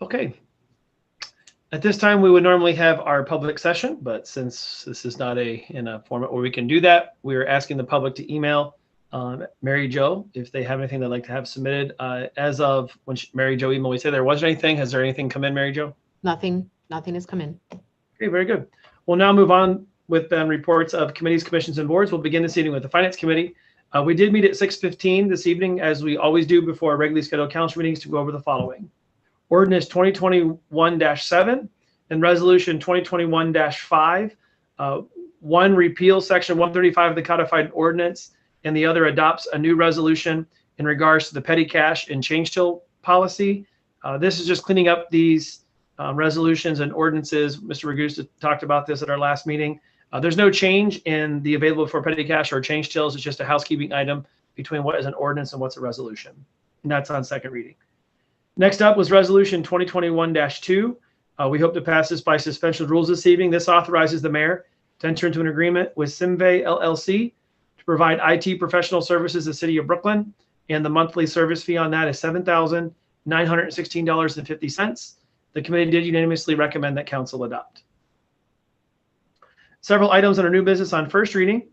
Okay. At this time, we would normally have our public session, but since this is not in a format where we can do that, we're asking the public to email Mary Jo if they have anything they'd like to have submitted. As of when Mary Jo emailed, we say there wasn't anything. Has there anything come in, Mary Jo? Nothing has come in. Okay, very good. We'll now move on with reports of committees, commissions, and boards. We'll begin this evening with the Finance Committee. We did meet at 6:15 this evening, as we always do before our regularly scheduled council meetings, to go over the following. Ordinance 2021-7 and Resolution 2021-5. One repeals Section 135 of the Codified Ordinance, and the other adopts a new resolution in regards to the petty cash and change till policy. This is just cleaning up these resolutions and ordinances. Mr. Ragusa talked about this at our last meeting. There's no change in the available for petty cash or change tills. It's just a housekeeping item between what is an ordinance and what's a resolution. And that's on second reading. Next up was Resolution 2021-2. We hope to pass this by suspension of rules this evening. This authorizes the mayor to enter into an agreement with Simvey LLC to provide IT professional services to the city of Brooklyn. And the monthly service fee on that is $7,916.50. The committee did unanimously recommend that council adopt. Several items under new business on first reading.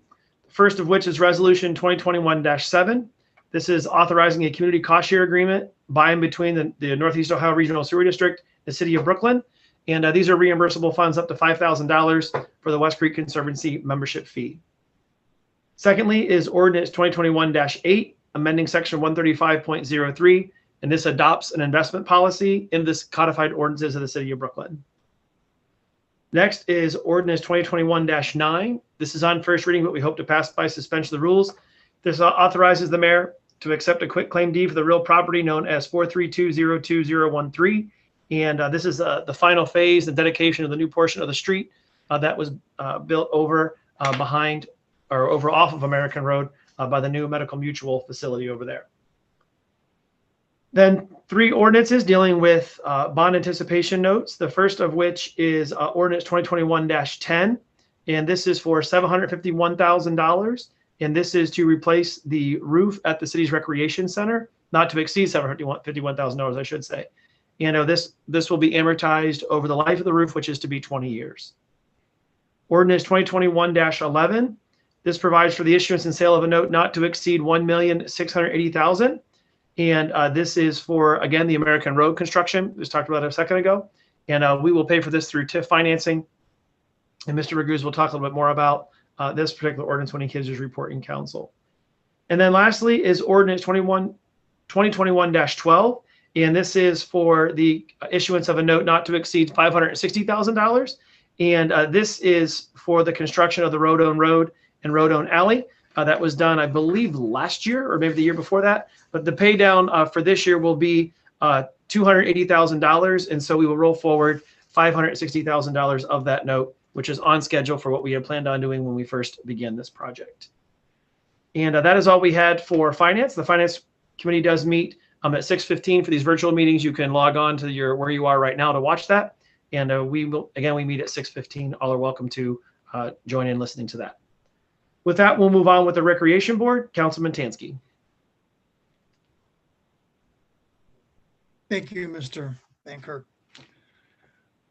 The first of which is Resolution 2021-7. This is authorizing a community cost share agreement by and between the Northeast Ohio Regional Sewer District, the city of Brooklyn. And these are reimbursable funds up to $5,000 for the West Creek Conservancy membership fee. Secondly is Ordinance 2021-8, amending Section 135.03. And this adopts an investment policy in this codified ordinances of the city of Brooklyn. Next is ordinance 2021-9. This is on first reading, but we hope to pass by suspension of the rules. This authorizes the mayor to accept a quitclaim deed for the real property known as 432-02013. And this is the final phase, the dedication of the new portion of the street that was built over behind or over off of American Road by the new Medical Mutual facility over there. Then 3 ordinances dealing with bond anticipation notes. The first of which is ordinance 2021-10, and this is for $751,000. And this is to replace the roof at the city's recreation center, not to exceed $751,000, I should say. This will be amortized over the life of the roof, which is to be 20 years. Ordinance 2021-11. This provides for the issuance and sale of a note not to exceed $1,680,000. And this is for, again, the American Road construction. We just talked about it a second ago. And we will pay for this through TIF financing. And Mr. Raguse will talk a little bit more about this particular ordinance when he gives his report in council. And then lastly is ordinance 2021-12. And this is for the issuance of a note not to exceed $560,000. And this is for the construction of the Rodone Road and Rodone Alley. That was done, I believe, last year or maybe the year before that. But the pay down for this year will be $280,000. And so we will roll forward $560,000 of that note, which is on schedule for what we had planned on doing when we first began this project. And that is all we had for finance. The finance committee does meet at 6:15 for these virtual meetings. You can log on to where you are right now to watch that. And we meet at 6:15. All are welcome to join in listening to that. With that, we'll move on with the Recreation Board. Councilman Tansky. Thank you, Mr. Bankirk.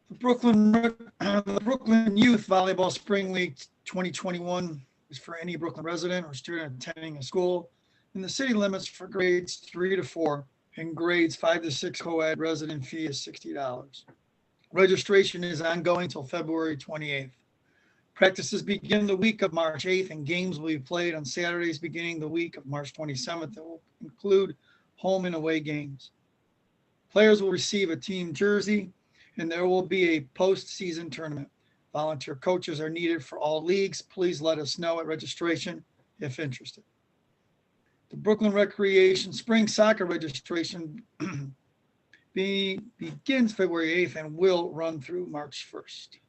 The Brooklyn Youth Volleyball Spring League 2021 is for any Brooklyn resident or student attending a school in the city limits for grades 3 to 4 and grades 5 to 6 co-ed. Resident fee is $60. Registration is ongoing till February 28th. Practices begin the week of March 8th and games will be played on Saturdays beginning the week of March 27th that will include home and away games. Players will receive a team jersey and there will be a postseason tournament. Volunteer coaches are needed for all leagues. Please let us know at registration if interested. The Brooklyn Recreation Spring Soccer registration begins February 8th and will run through March 1st.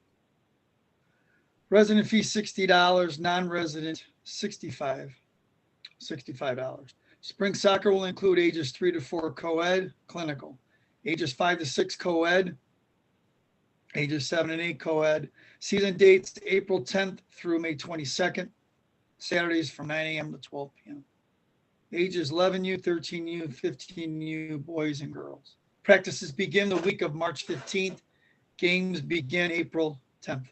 Resident fee $60, non-resident $65. Spring soccer will include ages 3 to 4 co-ed, clinical, ages 5 to 6 co-ed, ages 7 and 8 co-ed. Season dates April 10th through May 22nd, Saturdays from 9 a.m. to 12 p.m. Ages 11U, 13U, 15U, boys and girls. Practices begin the week of March 15th. Games begin April 10th.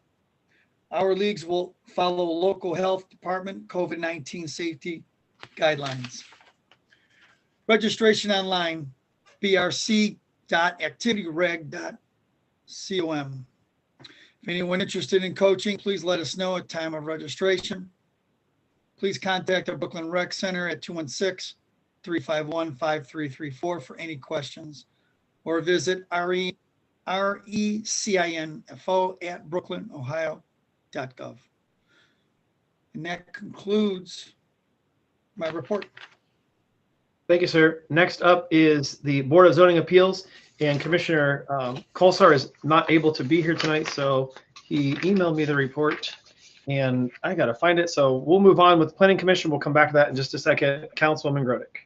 Our leagues will follow local health department COVID-19 safety guidelines. Registration online, brc.activityreg.com. If anyone interested in coaching, please let us know at time of registration. Please contact our Brooklyn Rec Center at 216-351-5334 for any questions, or visit RECINFO@brooklynohio.gov. And that concludes my report. Thank you, sir. Next up is the Board of Zoning Appeals, and Commissioner Kolsar is not able to be here tonight, so he emailed me the report and I got to find it. So we'll move on with the Planning Commission. We'll come back to that in just a second. Councilwoman Grodick.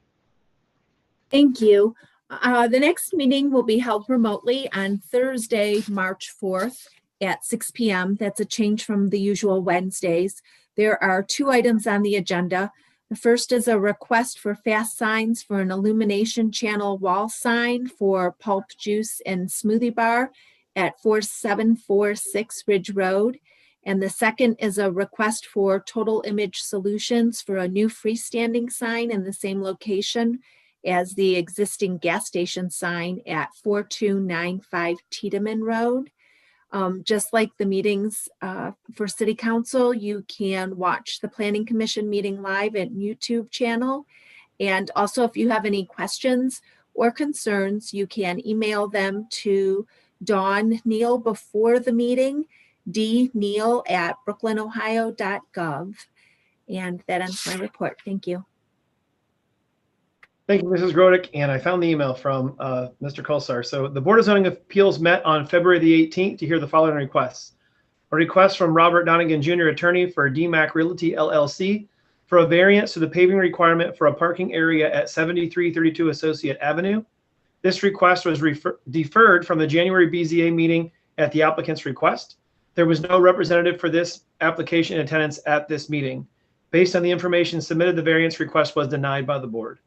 Thank you. The next meeting will be held remotely on Thursday, March 4th at 6 p.m. That's a change from the usual Wednesdays. There are 2 items on the agenda. The first is a request for fast signs for an illumination channel wall sign for Pulp Juice and Smoothie Bar at 4746 Ridge Road. And the second is a request for Total Image Solutions for a new freestanding sign in the same location as the existing gas station sign at 4295 Tiedemann Road. Just like the meetings for City Council, you can watch the Planning Commission meeting live at YouTube channel. And also, if you have any questions or concerns, you can email them to Dawn Neal before the meeting. dneal@brooklynohio.gov. And that ends my report. Thank you. Thank you, Mrs. Grodick. And I found the email from Mr. Kulsar. So the Board of Zoning Appeals met on February the 18th to hear the following requests. A request from Robert Donegan Jr., attorney for DMAC Realty LLC, for a variance to the paving requirement for a parking area at 7332 Associate Avenue. This request was deferred from the January BZA meeting at the applicant's request. There was no representative for this application in attendance at this meeting. Based on the information submitted, the variance request was denied by the board.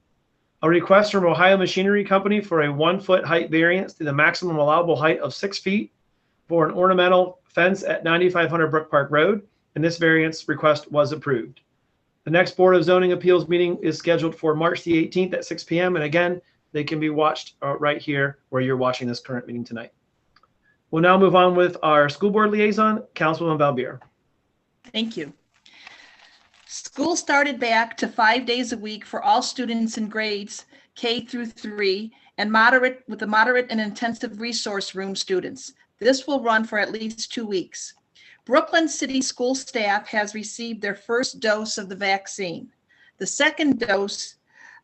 A request from Ohio Machinery Company for a 1-foot height variance to the maximum allowable height of 6 feet for an ornamental fence at 9500 Brook Park Road, and this variance request was approved. The next Board of Zoning Appeals meeting is scheduled for March the 18th at 6 p.m. And again, they can be watched right here where you're watching this current meeting tonight. We'll now move on with our school board liaison, Councilwoman Valbier. Thank you. School started back to 5 days a week for all students in grades K through 3 and with the moderate and intensive resource room students. This will run for at least 2 weeks. Brooklyn City school staff has received their first dose of the vaccine. The second dose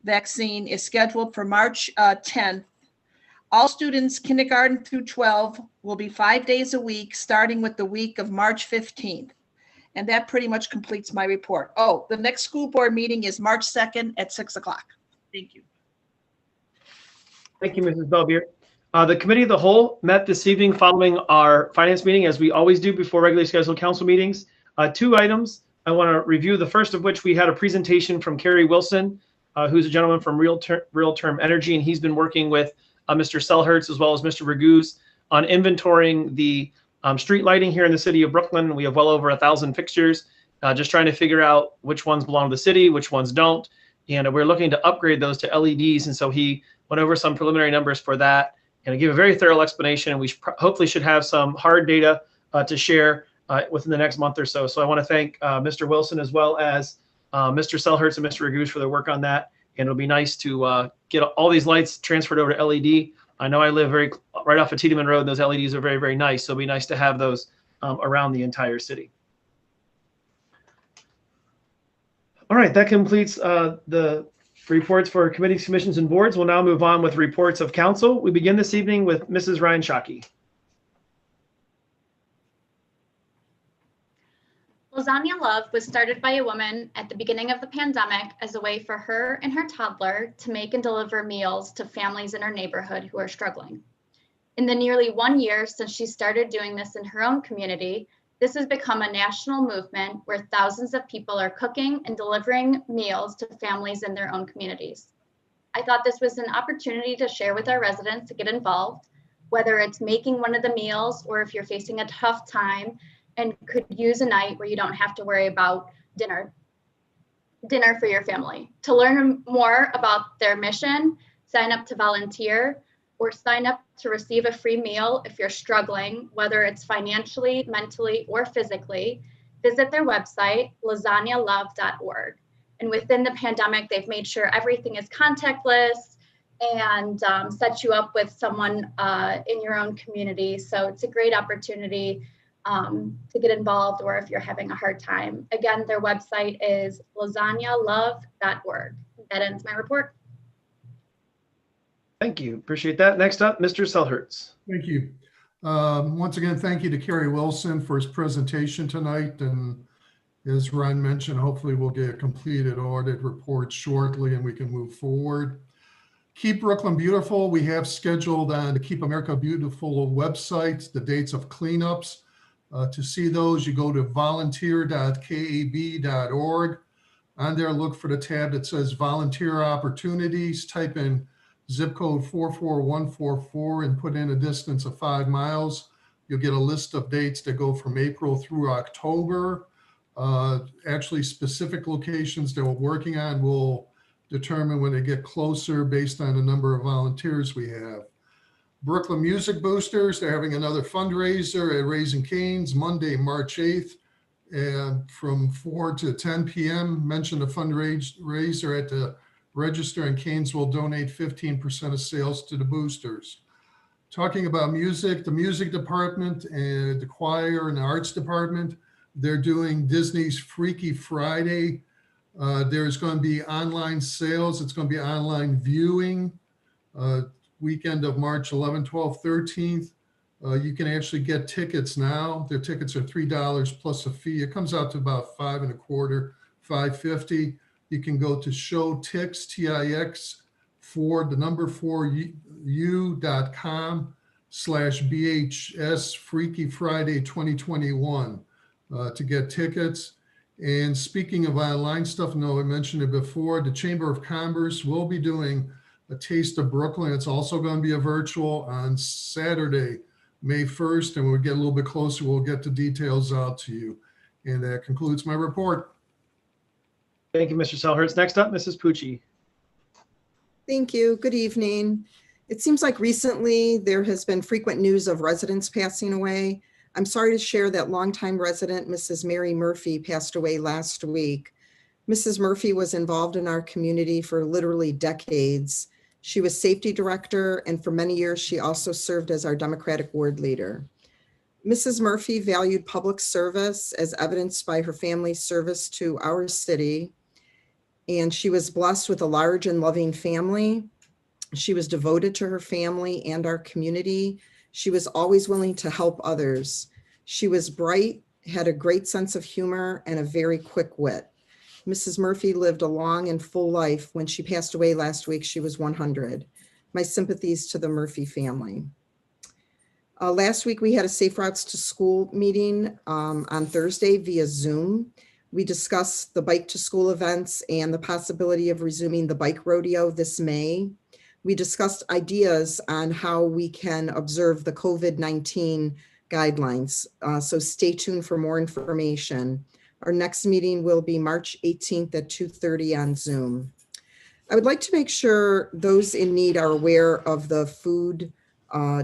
vaccine is scheduled for March 10th. All students kindergarten through 12 will be 5 days a week, starting with the week of March 15th. And that pretty much completes my report. Oh, the next school board meeting is March 2nd at 6 o'clock. Thank you. Thank you, Mrs. Valbier. The Committee of the Whole met this evening following our finance meeting, as we always do before regularly scheduled council meetings. 2 items I want to review, the first of which we had a presentation from Kerry Wilson, who's a gentleman from Real Term Energy, and he's been working with Mr. Selhertz as well as Mr. Raguse on inventorying the street lighting here in the city of Brooklyn. We have well over 1,000 fixtures, just trying to figure out which ones belong to the city, which ones don't. And we're looking to upgrade those to LEDs. And so he went over some preliminary numbers for that and gave a very thorough explanation. And we hopefully should have some hard data to share within the next month or so. So I want to thank Mr. Wilson as well as Mr. Selhertz and Mr. Raguse for their work on that. And it'll be nice to get all these lights transferred over to LED. I know I live right off of Tiedemann Road, and those LEDs are very, very nice. So it'll be nice to have those around the entire city. All right, that completes the reports for committees, commissions, and boards. We'll now move on with reports of council. We begin this evening with Mrs. Ryan Shockey. Lasagna Love was started by a woman at the beginning of the pandemic as a way for her and her toddler to make and deliver meals to families in her neighborhood who are struggling. In the nearly 1 year since she started doing this in her own community, this has become a national movement where thousands of people are cooking and delivering meals to families in their own communities. I thought this was an opportunity to share with our residents to get involved, whether it's making one of the meals or if you're facing a tough time and could use a night where you don't have to worry about dinner for your family. To learn more about their mission, sign up to volunteer, or sign up to receive a free meal if you're struggling, whether it's financially, mentally, or physically, visit their website, lasagnalove.org. And within the pandemic, they've made sure everything is contactless and set you up with someone in your own community. So it's a great opportunity to get involved, or if you're having a hard time. Again, their website is lasagnalove.org. That ends my report. Thank you. Appreciate that. Next up, Mr. Selhertz. Thank you. Once again, thank you to Kerry Wilson for his presentation tonight. And as Ron mentioned, hopefully we'll get a completed audit report shortly and we can move forward. Keep Brooklyn Beautiful. We have scheduled on the Keep America Beautiful website the dates of cleanups. To see those, you go to volunteer.kab.org. On there, look for the tab that says Volunteer Opportunities. Type in zip code 44144 and put in a distance of 5 miles. You'll get a list of dates that go from April through October. Actually, specific locations that we're working on will determine when they get closer based on the number of volunteers we have. Brooklyn Music Boosters, they're having another fundraiser at Raising Cane's Monday, March 8th, and from 4 to 10 p.m. Mention the fundraiser at the register, and Cane's will donate 15% of sales to the boosters. talking about music, the music department and the choir and the arts department, they're doing Disney's Freaky Friday. There's going to be online sales. It's going to be online viewing weekend of March 11, 12, 13th. You can actually get tickets now. Their tickets are $3 plus a fee. It comes out to about $5.25, $5.50. You can go to showtix, TIX, for the number 4u.com/BHS Freaky Friday 2021 to get tickets. And speaking of online stuff, no, I mentioned it before, the Chamber of Commerce will be doing a Taste of Brooklyn. It's also going to be a virtual on Saturday, May 1st. And when we get a little bit closer, we'll get the details out to you. And that concludes my report. Thank you, Mr. Selhertz. Next up, Mrs. Pucci. Thank you. Good evening. It seems like recently there has been frequent news of residents passing away. I'm sorry to share that longtime resident, Mrs. Mary Murphy, passed away last week. Mrs. Murphy was involved in our community for literally decades. She was safety director, and for many years, she also served as our Democratic ward leader. Mrs. Murphy valued public service as evidenced by her family's service to our city, and she was blessed with a large and loving family. She was devoted to her family and our community. She was always willing to help others. She was bright, had a great sense of humor, and a very quick wit. Mrs. Murphy lived a long and full life. When she passed away last week, she was 100. My sympathies to the Murphy family. Last week, we had a Safe Routes to School meeting on Thursday via Zoom. We discussed the bike to school events and the possibility of resuming the bike rodeo this May. We discussed ideas on how we can observe the COVID-19 guidelines. So stay tuned for more information. Our next meeting will be March 18th at 2:30 on Zoom. I would like to make sure those in need are aware of the food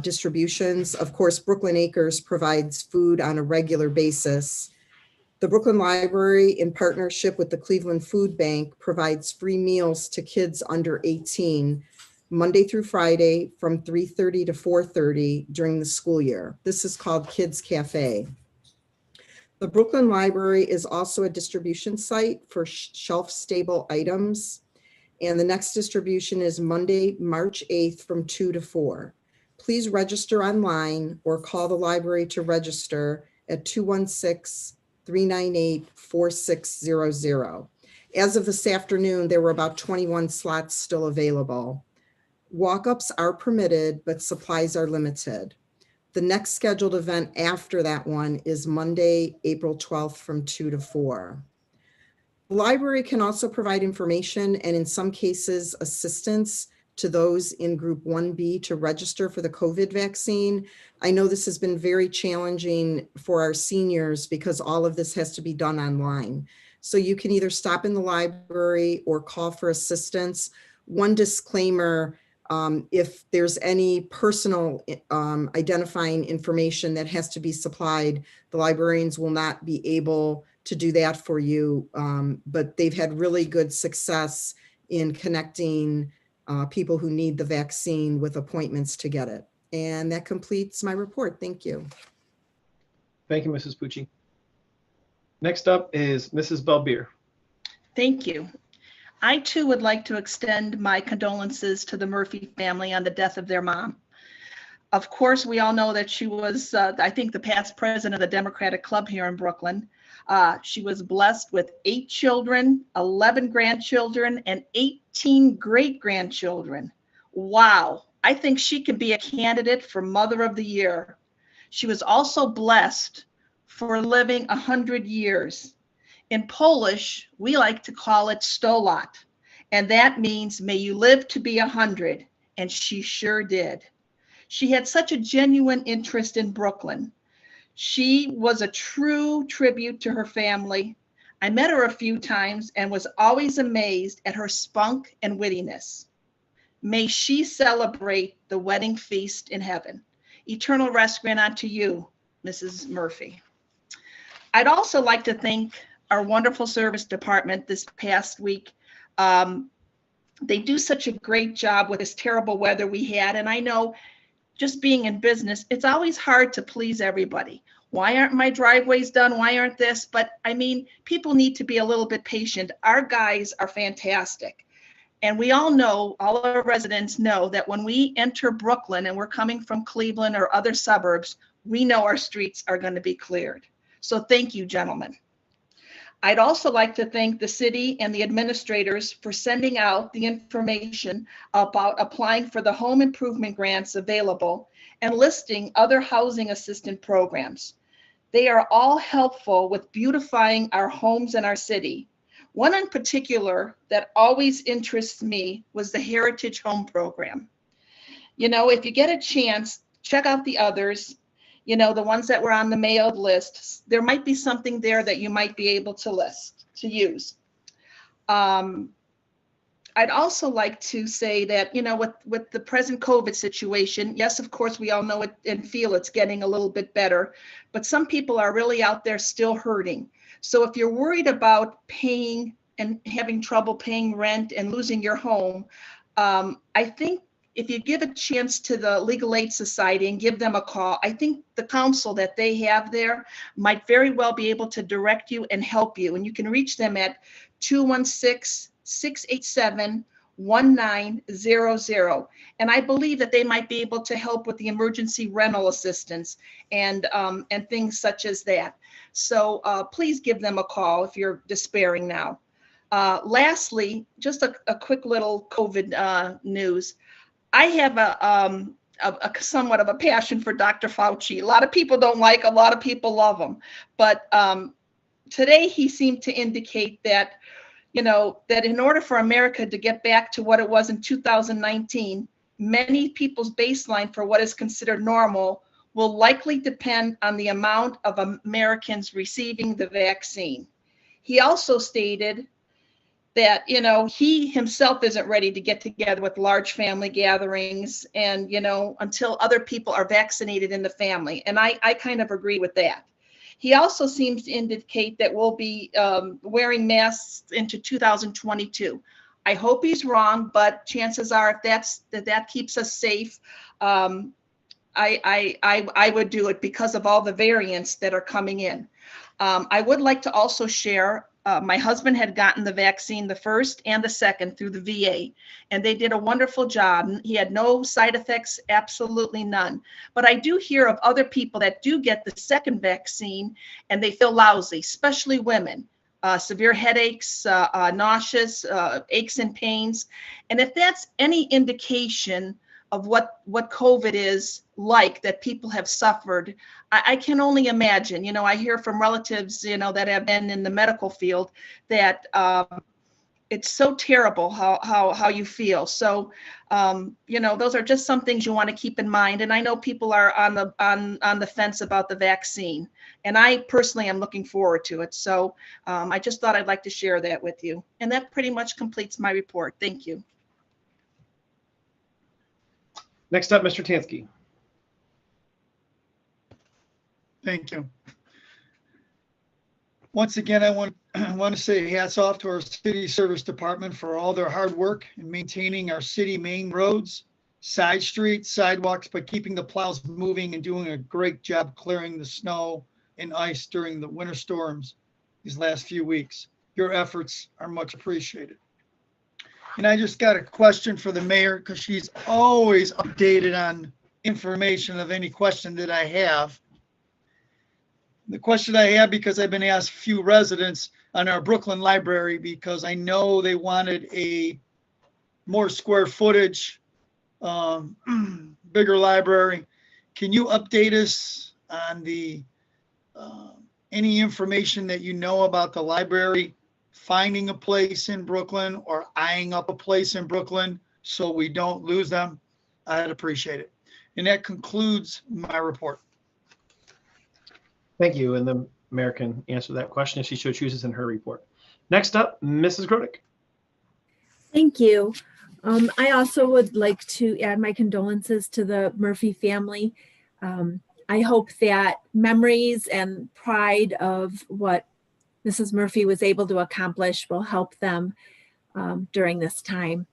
distributions. Of course, Brooklyn Acres provides food on a regular basis. The Brooklyn Library, in partnership with the Cleveland Food Bank, provides free meals to kids under 18, Monday through Friday from 3:30 to 4:30 during the school year. This is called Kids Cafe. The Brooklyn Library is also a distribution site for shelf-stable items, and the next distribution is Monday, March 8th from 2 to 4. Please register online or call the library to register at 216-398-4600. As of this afternoon, there were about 21 slots still available. Walk-ups are permitted, but supplies are limited. The next scheduled event after that one is Monday, April 12th from 2 to 4. The library can also provide information and in some cases assistance to those in Group 1B to register for the COVID vaccine. I know this has been very challenging for our seniors because all of this has to be done online. So you can either stop in the library or call for assistance. One disclaimer, if there's any personal identifying information that has to be supplied, the librarians will not be able to do that for you, but they've had really good success in connecting people who need the vaccine with appointments to get it. And that completes my report. Thank you. Thank you, Mrs. Pucci. Next up is Mrs. Belbeer. Thank you. I too would like to extend my condolences to the Murphy family on the death of their mom. Of course, we all know that she was, I think, the past president of the Democratic Club here in Brooklyn. She was blessed with 8 children, 11 grandchildren, and 18 great-grandchildren. Wow. I think she could be a candidate for Mother of the Year. She was also blessed for living 100 years. In Polish, we like to call it 100 lat, and that means may you live to be 100, and she sure did. She had such a genuine interest in Brooklyn. She was a true tribute to her family. I met her a few times and was always amazed at her spunk and wittiness. May she celebrate the wedding feast in heaven. Eternal rest grant unto you, Mrs. Murphy. I'd also like to thank our wonderful service department this past week. They do such a great job with this terrible weather we had. And I know just being in business, it's always hard to please everybody. Why aren't my driveways done? Why aren't this? But I mean, people need to be a little bit patient. Our guys are fantastic. And we all know, all our residents know that when we enter Brooklyn and we're coming from Cleveland or other suburbs, we know our streets are going to be cleared. So thank you, gentlemen. I'd also like to thank the city and the administrators for sending out the information about applying for the home improvement grants available and listing other housing assistance programs. They are all helpful with beautifying our homes and our city. One in particular that always interests me was the Heritage Home Program. You know, if you get a chance, check out the others. You know, the ones that were on the mailed list, there might be something there that you might be able to use. I'd also like to say that, you know, with the present COVID situation, yes, of course, we all know it and feel it's getting a little bit better, but some people are really out there still hurting. So if you're worried about paying and having trouble paying rent and losing your home, I think if you give a chance to the Legal Aid Society and give them a call, I think the counsel that they have there might very well be able to direct you and help you. And you can reach them at 216-687-1900. And I believe that they might be able to help with the emergency rental assistance and things such as that. So please give them a call if you're despairing now. Lastly, just a quick little COVID news. I have a somewhat of a passion for Dr. Fauci. A lot of people don't like, a lot of people love him. But today he seemed to indicate that, you know, that in order for America to get back to what it was in 2019, many people's baseline for what is considered normal will likely depend on the amount of Americans receiving the vaccine. He also stated that, you know, he himself isn't ready to get together with large family gatherings and, you know, until other people are vaccinated in the family. And I kind of agree with that. He also seems to indicate that we'll be wearing masks into 2022. I hope he's wrong, but chances are if that keeps us safe, I would do it because of all the variants that are coming in. I would like to also share, my husband had gotten the vaccine, the first and the second, through the VA, and they did a wonderful job. He had no side effects, absolutely none. But I do hear of other people that do get the second vaccine and they feel lousy, especially women. Severe headaches, nauseous, aches and pains. And if that's any indication of what COVID is like, that people have suffered, I can only imagine. You know, I hear from relatives, you know, that have been in the medical field that it's so terrible how you feel. So, you know, those are just some things you want to keep in mind. And I know people are on the fence about the vaccine, and I personally am looking forward to it. So I just thought I'd like to share that with you. And that pretty much completes my report. Thank you. Next up, Mr. Tansky. Thank you. Once again, I want to say hats off to our city service department for all their hard work in maintaining our city main roads, side streets, sidewalks, but keeping the plows moving and doing a great job clearing the snow and ice during the winter storms these last few weeks. Your efforts are much appreciated. And I just got a question for the mayor, because she's always updated on information of any question that I have. The question I have, because I've been asked a few residents on our Brooklyn library, because I know they wanted a more square footage, bigger library. Can you update us on the any information that you know about the library finding a place in Brooklyn or eyeing up a place in Brooklyn so we don't lose them? I'd appreciate it. And that concludes my report. Thank you. And the mayor can answer that question if she so chooses in her report. Next up, Mrs. Grodick. Thank you. I also would like to add my condolences to the Murphy family. I hope that memories and pride of what Mrs. Murphy was able to accomplish will help them during this time.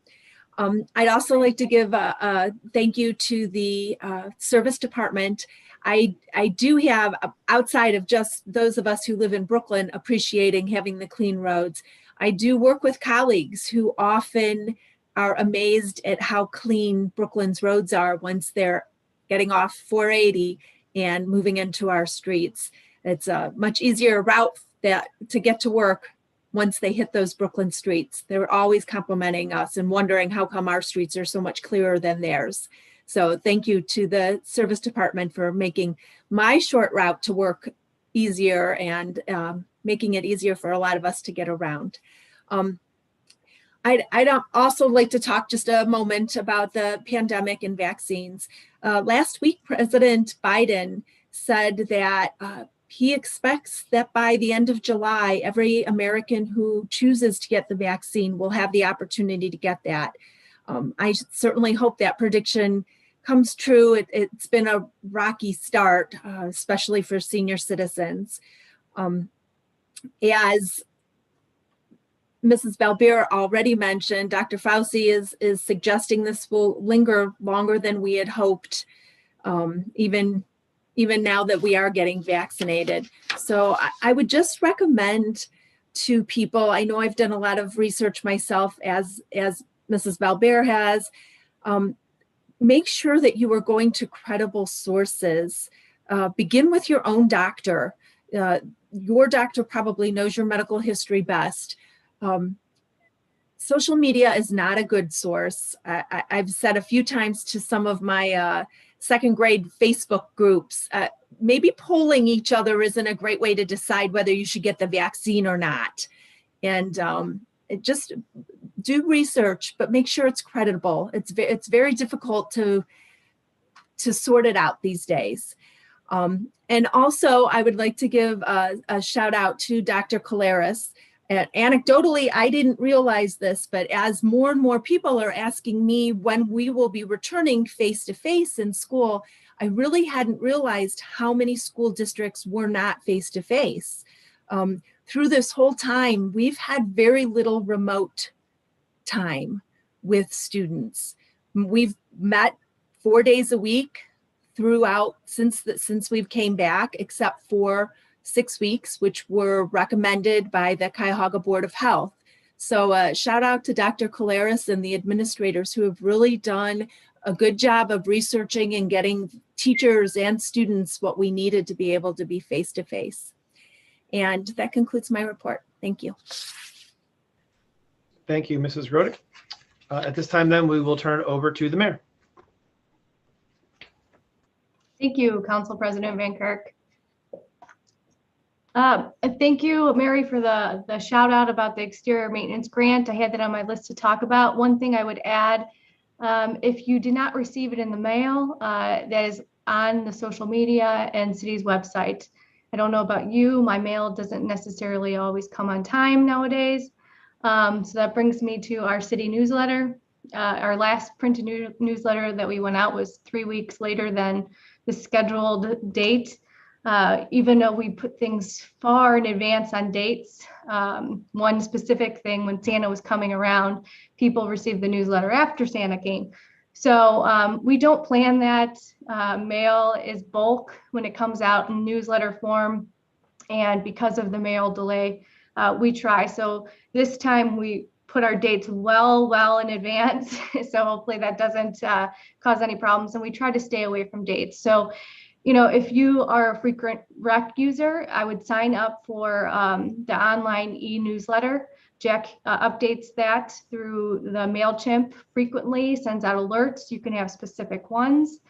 I'd also like to give a thank you to the service department. I do have, outside of just those of us who live in Brooklyn, appreciating having the clean roads, I do work with colleagues who often are amazed at how clean Brooklyn's roads are once they're getting off 480 and moving into our streets. It's a much easier route to get to work once they hit those Brooklyn streets. They're always complimenting us and wondering how come our streets are so much clearer than theirs. So thank you to the service department for making my short route to work easier and making it easier for a lot of us to get around. I'd also like to talk just a moment about the pandemic and vaccines. Last week, President Biden said that he expects that by the end of July, every American who chooses to get the vaccine will have the opportunity to get that. I certainly hope that prediction comes true. It's been a rocky start, especially for senior citizens. As Mrs. Balbier already mentioned, Dr. Fauci is suggesting this will linger longer than we had hoped, even now that we are getting vaccinated. So I would just recommend to people, I know I've done a lot of research myself as Mrs. Balbier has, make sure that you are going to credible sources. Begin with your own doctor. Your doctor probably knows your medical history best. Social media is not a good source. I've said a few times to some of my second grade Facebook groups, maybe polling each other isn't a great way to decide whether you should get the vaccine or not. And just do research, but make sure it's credible. It's very difficult to sort it out these days. And also, I would like to give a shout out to Dr. Collaris. Anecdotally, I didn't realize this, but as more and more people are asking me when we will be returning face-to-face in school, I really hadn't realized how many school districts were not face-to-face. Through this whole time, we've had very little remote time with students. We've met 4 days a week throughout since we've came back, except for 6 weeks, which were recommended by the Cuyahoga Board of Health. So shout out to Dr. Collaris and the administrators who have really done a good job of researching and getting teachers and students what we needed to be able to be face-to-face. And that concludes my report. Thank you. Thank you, Mrs. Rodick. At this time, then, we will turn over to the mayor. Thank you, Council President Van Kirk. Thank you, Mary, for the shout out about the exterior maintenance grant. I had that on my list to talk about. One thing I would add, if you did not receive it in the mail, that is on the social media and city's website. I don't know about you, my mail doesn't necessarily always come on time nowadays. So that brings me to our city newsletter. Our last printed newsletter that we went out was 3 weeks later than the scheduled date. Even though we put things far in advance on dates, one specific thing, when Santa was coming around, people received the newsletter after Santa came. So we don't plan that. Mail is bulk when it comes out in newsletter form. And because of the mail delay, we try. So this time we put our dates well in advance. So hopefully that doesn't cause any problems. And we try to stay away from dates. So, you know, if you are a frequent rec user, I would sign up for the online e-newsletter. Jack updates that through the MailChimp frequently, sends out alerts. You can have specific ones.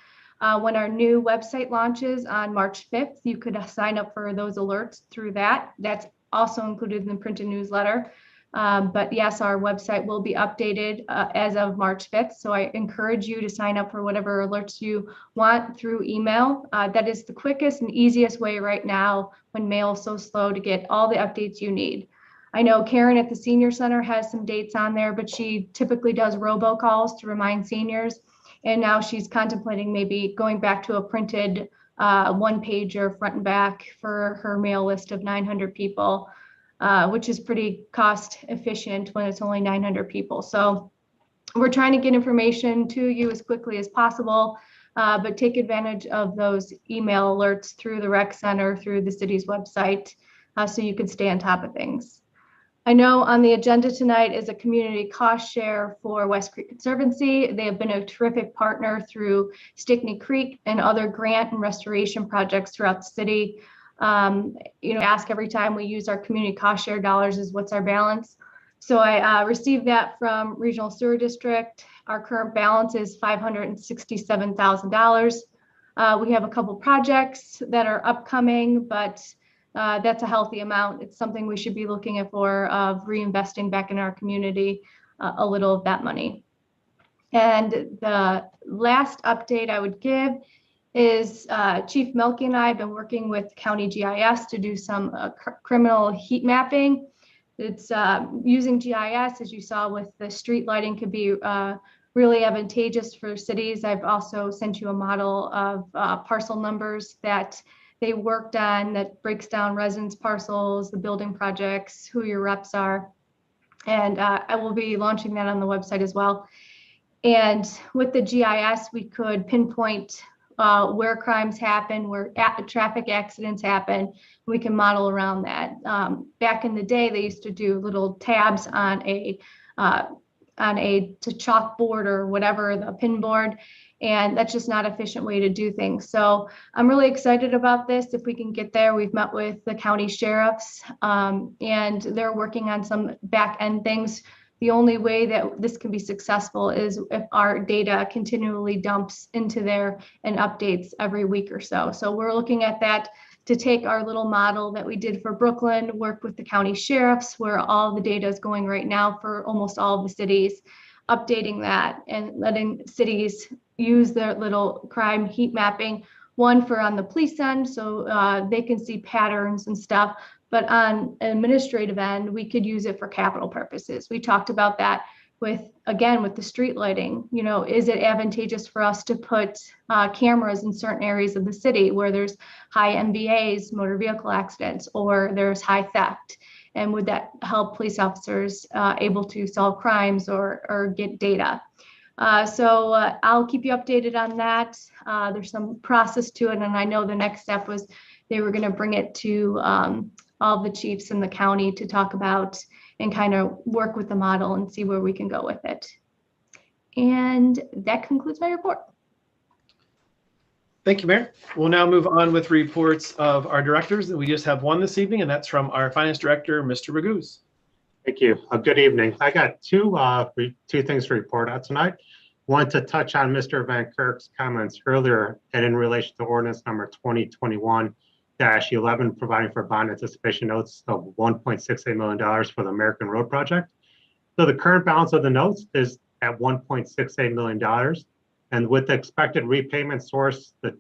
When our new website launches on March 5th, you could sign up for those alerts through that. That's also included in the printed newsletter. But yes, our website will be updated as of March 5th. So I encourage you to sign up for whatever alerts you want through email. That is the quickest and easiest way right now when mail is so slow to get all the updates you need. I know Karen at the Senior Center has some dates on there, but she typically does robocalls to remind seniors. And now she's contemplating maybe going back to a printed one-pager front and back for her mail list of 900 people. Which is pretty cost efficient when it's only 900 people. So We're trying to get information to you as quickly as possible, but take advantage of those email alerts through the rec center, through the city's website, so you can stay on top of things. I know on the agenda tonight is a community cost share for West Creek Conservancy. They have been a terrific partner through Stickney Creek and other grant and restoration projects throughout the city. Ask every time we use our community cost share dollars is what's our balance. So I received that from Regional Sewer District. Our current balance is $567,000. We have a couple projects that are upcoming, but that's a healthy amount. It's something we should be looking at for of reinvesting back in our community, a little of that money. And the last update I would give is Chief Melky and I have been working with County GIS to do some criminal heat mapping. It's using GIS, as you saw with the street lighting, could be really advantageous for cities. I've also sent you a model of parcel numbers that they worked on that breaks down residence parcels, the building projects, who your reps are. And I will be launching that on the website as well. And with the GIS, we could pinpoint where crimes happen, where traffic accidents happen. We can model around that. Back in the day, they used to do little tabs on a chalkboard or whatever, the pin board, and that's just not an efficient way to do things. So I'm really excited about this. If we can get there, we've met with the county sheriffs, and they're working on some back end things. The only way that this can be successful is if our data continually dumps into there and updates every week or so. So we're looking at that to take our little model that we did for Brooklyn, work with the county sheriffs, where all the data is going right now for almost all of the cities, updating that and letting cities use their little crime heat mapping, one for on the police end, so they can see patterns and stuff. But on an administrative end, we could use it for capital purposes. We talked about that with the street lighting. Is it advantageous for us to put cameras in certain areas of the city where there's high MVAs, motor vehicle accidents, or there's high theft? And would that help police officers able to solve crimes or get data? So I'll keep you updated on that. There's some process to it. And I know the next step was they were going to bring it to all the chiefs in the county to talk about and kind of work with the model and see where we can go with it. And that concludes my report. Thank you, Mayor. We'll now move on with reports of our directors. We just have one this evening, and that's from our Finance Director, Mr. Raguse. Thank you. Good evening. I got two things to report out tonight. One, to touch on Mr. Van Kirk's comments earlier and in relation to ordinance number 2021-11, providing for bond anticipation notes of $1.68 million for the American Road Project. So the current balance of the notes is at $1.68 million. And with the expected repayment source, the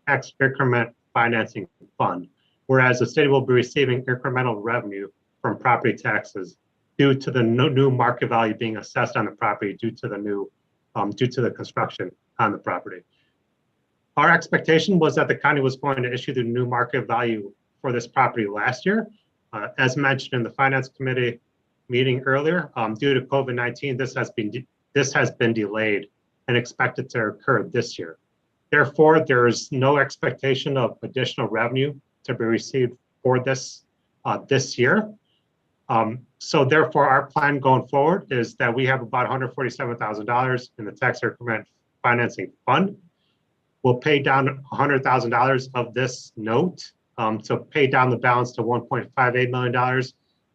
tax increment financing fund, whereas the city will be receiving incremental revenue from property taxes due to the new market value being assessed on the property due to the construction on the property. Our expectation was that the county was going to issue the new market value for this property last year. As mentioned in the Finance Committee meeting earlier, due to COVID-19, this has been delayed and expected to occur this year. Therefore, there is no expectation of additional revenue to be received for this year. So therefore, our plan going forward is that we have about $147,000 in the tax increment financing fund. We'll pay down $100,000 of this note to pay down the balance to $1.58 million.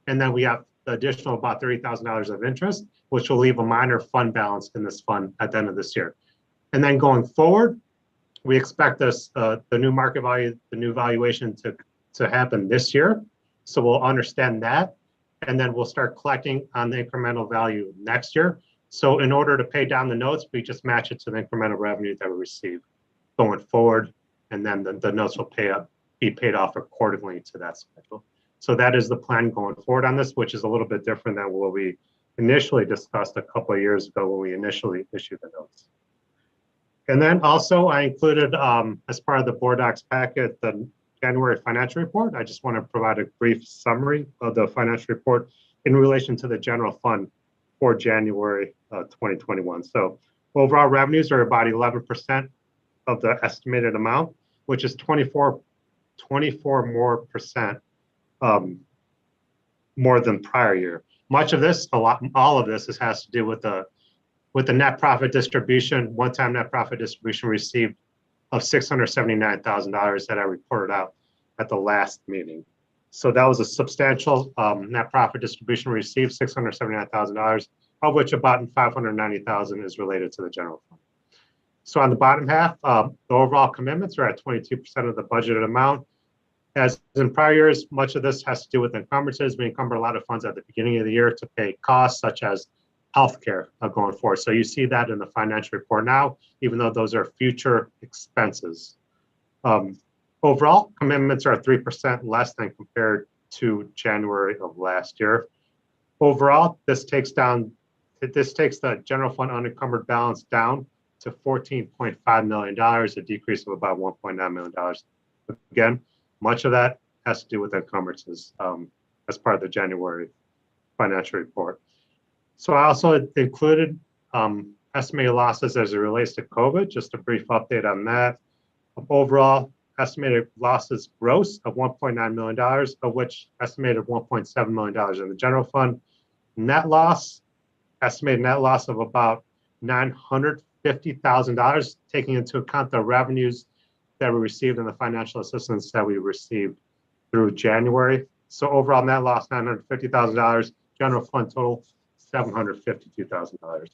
And then we have the additional about $30,000 of interest, which will leave a minor fund balance in this fund at the end of this year. And then going forward, we expect this the new market value, the new valuation to happen this year. So we'll understand that. And then we'll start collecting on the incremental value next year. So in order to pay down the notes, we just match it to the incremental revenue that we receive going forward. And then the notes will be paid off accordingly to that schedule. So that is the plan going forward on this, which is a little bit different than what we initially discussed a couple of years ago when we initially issued the notes. And then also I included as part of the board docs packet, the January financial report. I just want to provide a brief summary of the financial report in relation to the general fund for January 2021. So overall revenues are about 11% of the estimated amount, which is 24 more percent more than prior year. Much of this, all of this has to do with the net profit distribution, one-time net profit distribution received of $679,000 that I reported out at the last meeting. So that was a substantial net profit distribution received, $679,000, of which about $590,000 is related to the general fund. So on the bottom half, the overall commitments are at 22% of the budgeted amount. As in prior years, much of this has to do with encumbrances. We encumber a lot of funds at the beginning of the year to pay costs such as healthcare going forward. So you see that in the financial report now, even though those are future expenses. Overall, commitments are 3% less than compared to January of last year. Overall, this takes the general fund unencumbered balance down to $14.5 million, a decrease of about $1.9 million. Again, much of that has to do with encumbrances as part of the January financial report. So I also included estimated losses as it relates to COVID, just a brief update on that. Overall, estimated losses gross of $1.9 million, of which estimated $1.7 million in the general fund. Net loss, estimated net loss of about $950,000, taking into account the revenues that we received and the financial assistance that we received through January. So overall net loss, $950,000, general fund total, $752,000.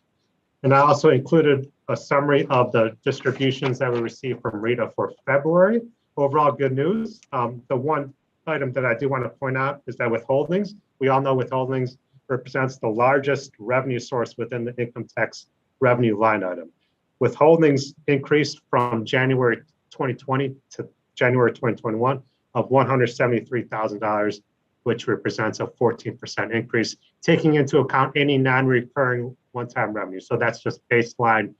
And I also included a summary of the distributions that we received from RITA for February. Overall good news. The one item that I do want to point out is that withholdings, we all know withholdings represents the largest revenue source within the income tax revenue line item. Withholdings increased from January 2020 to January 2021 of $173,000, which represents a 14% increase, taking into account any non-recurring one-time revenue. So that's just baseline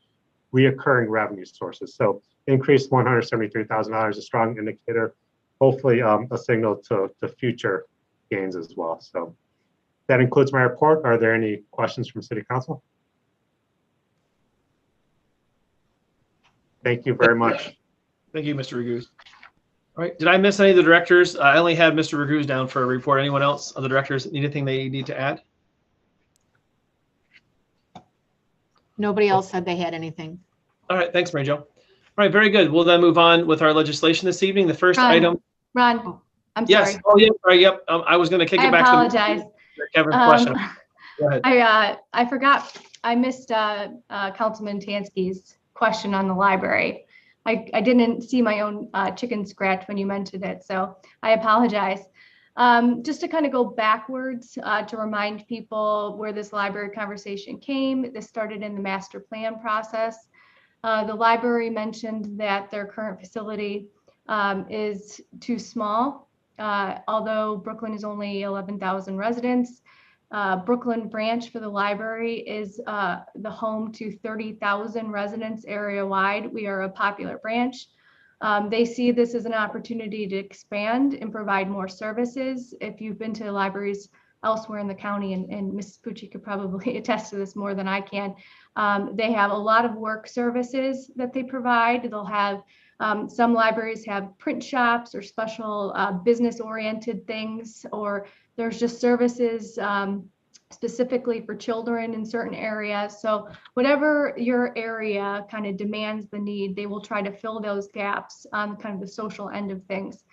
reoccurring revenue sources. So increased $173,000, a strong indicator, hopefully a signal to future gains as well. So that includes my report. Are there any questions from City Council? Thank you very much. Thank you, Mr. Raguse. All right, did I miss any of the directors? I only have Mr. Raguse down for a report. Anyone else of the directors need anything they need to add? Nobody else said they had anything. All right, thanks, Mary Jo. All right, very good. We'll then move on with our legislation this evening. The first item. Ron, I'm yes. sorry. Oh, yeah. Right. Yep. I was going to kick it back to Kevin's question. Go ahead. I forgot. I missed Councilman Tansky's question on the library. I didn't see my own chicken scratch when you mentioned it, so I apologize. Just to kind of go backwards to remind people where this library conversation came. This started in the master plan process. The library mentioned that their current facility is too small. Although Brooklyn is only 11,000 residents, Brooklyn branch for the library is the home to 30,000 residents area wide. We are a popular branch. They see this as an opportunity to expand and provide more services. If you've been to libraries elsewhere in the county, and Mrs. Pucci could probably attest to this more than I can, they have a lot of work services that they provide. They'll have some libraries have print shops or special business-oriented things, or there's just services specifically for children in certain areas. So whatever your area kind of demands the need, they will try to fill those gaps on kind of the social end of things.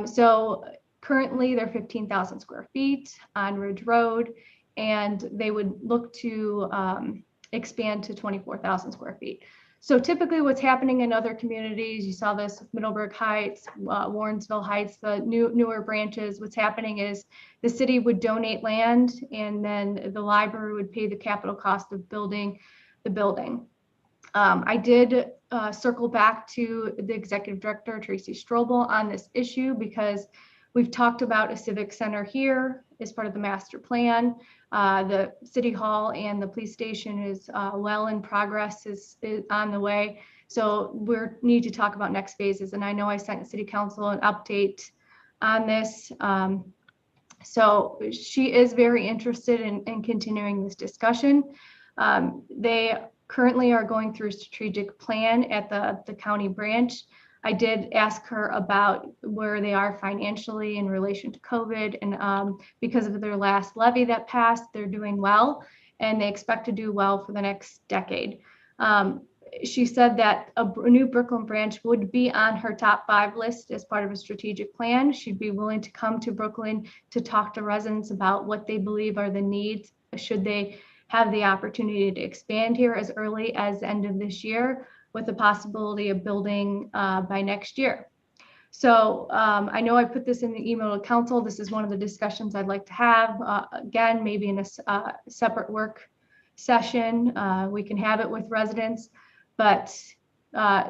So currently they're 15,000 square feet on Ridge Road, and they would look to expand to 24,000 square feet. So typically what's happening in other communities, you saw this with Middleburg Heights, Warrensville Heights, the newer branches, what's happening is the city would donate land and then the library would pay the capital cost of building the building. I did circle back to the executive director, Tracy Strobel, on this issue because we've talked about a civic center here as part of the master plan. The city hall and the police station is well in progress, is on the way. So we need to talk about next phases. And I know I sent city council an update on this. So she is very interested in continuing this discussion. They currently are going through a strategic plan at the county branch. I did ask her about where they are financially in relation to COVID, and because of their last levy that passed, they're doing well, and they expect to do well for the next decade. She said that a new Brooklyn branch would be on her top 5 list as part of a strategic plan. She'd be willing to come to Brooklyn to talk to residents about what they believe are the needs, should they have the opportunity to expand here as early as the end of this year, with the possibility of building by next year. So I know I put this in the email to council. This is one of the discussions I'd like to have. Again, maybe in a separate work session, we can have it with residents, but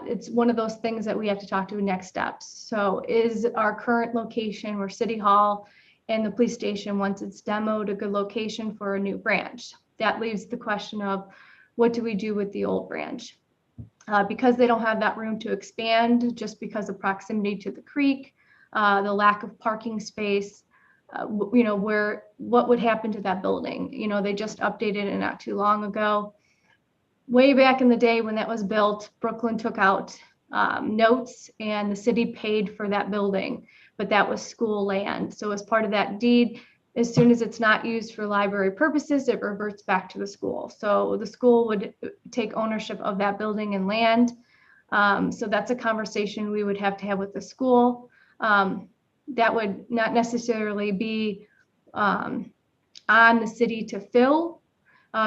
it's one of those things that we have to talk to next steps. So is our current location where City Hall and the police station, once it's demoed, a good location for a new branch? That leaves the question of what do we do with the old branch? Because they don't have that room to expand, just because of proximity to the creek, the lack of parking space, what would happen to that building? They just updated it not too long ago. Way back in the day when that was built, Brooklyn took out notes and the city paid for that building, but that was school land. So as part of that deed, as soon as it's not used for library purposes, it reverts back to the school. So the school would take ownership of that building and land. So that's a conversation we would have to have with the school. That would not necessarily be on the city to fill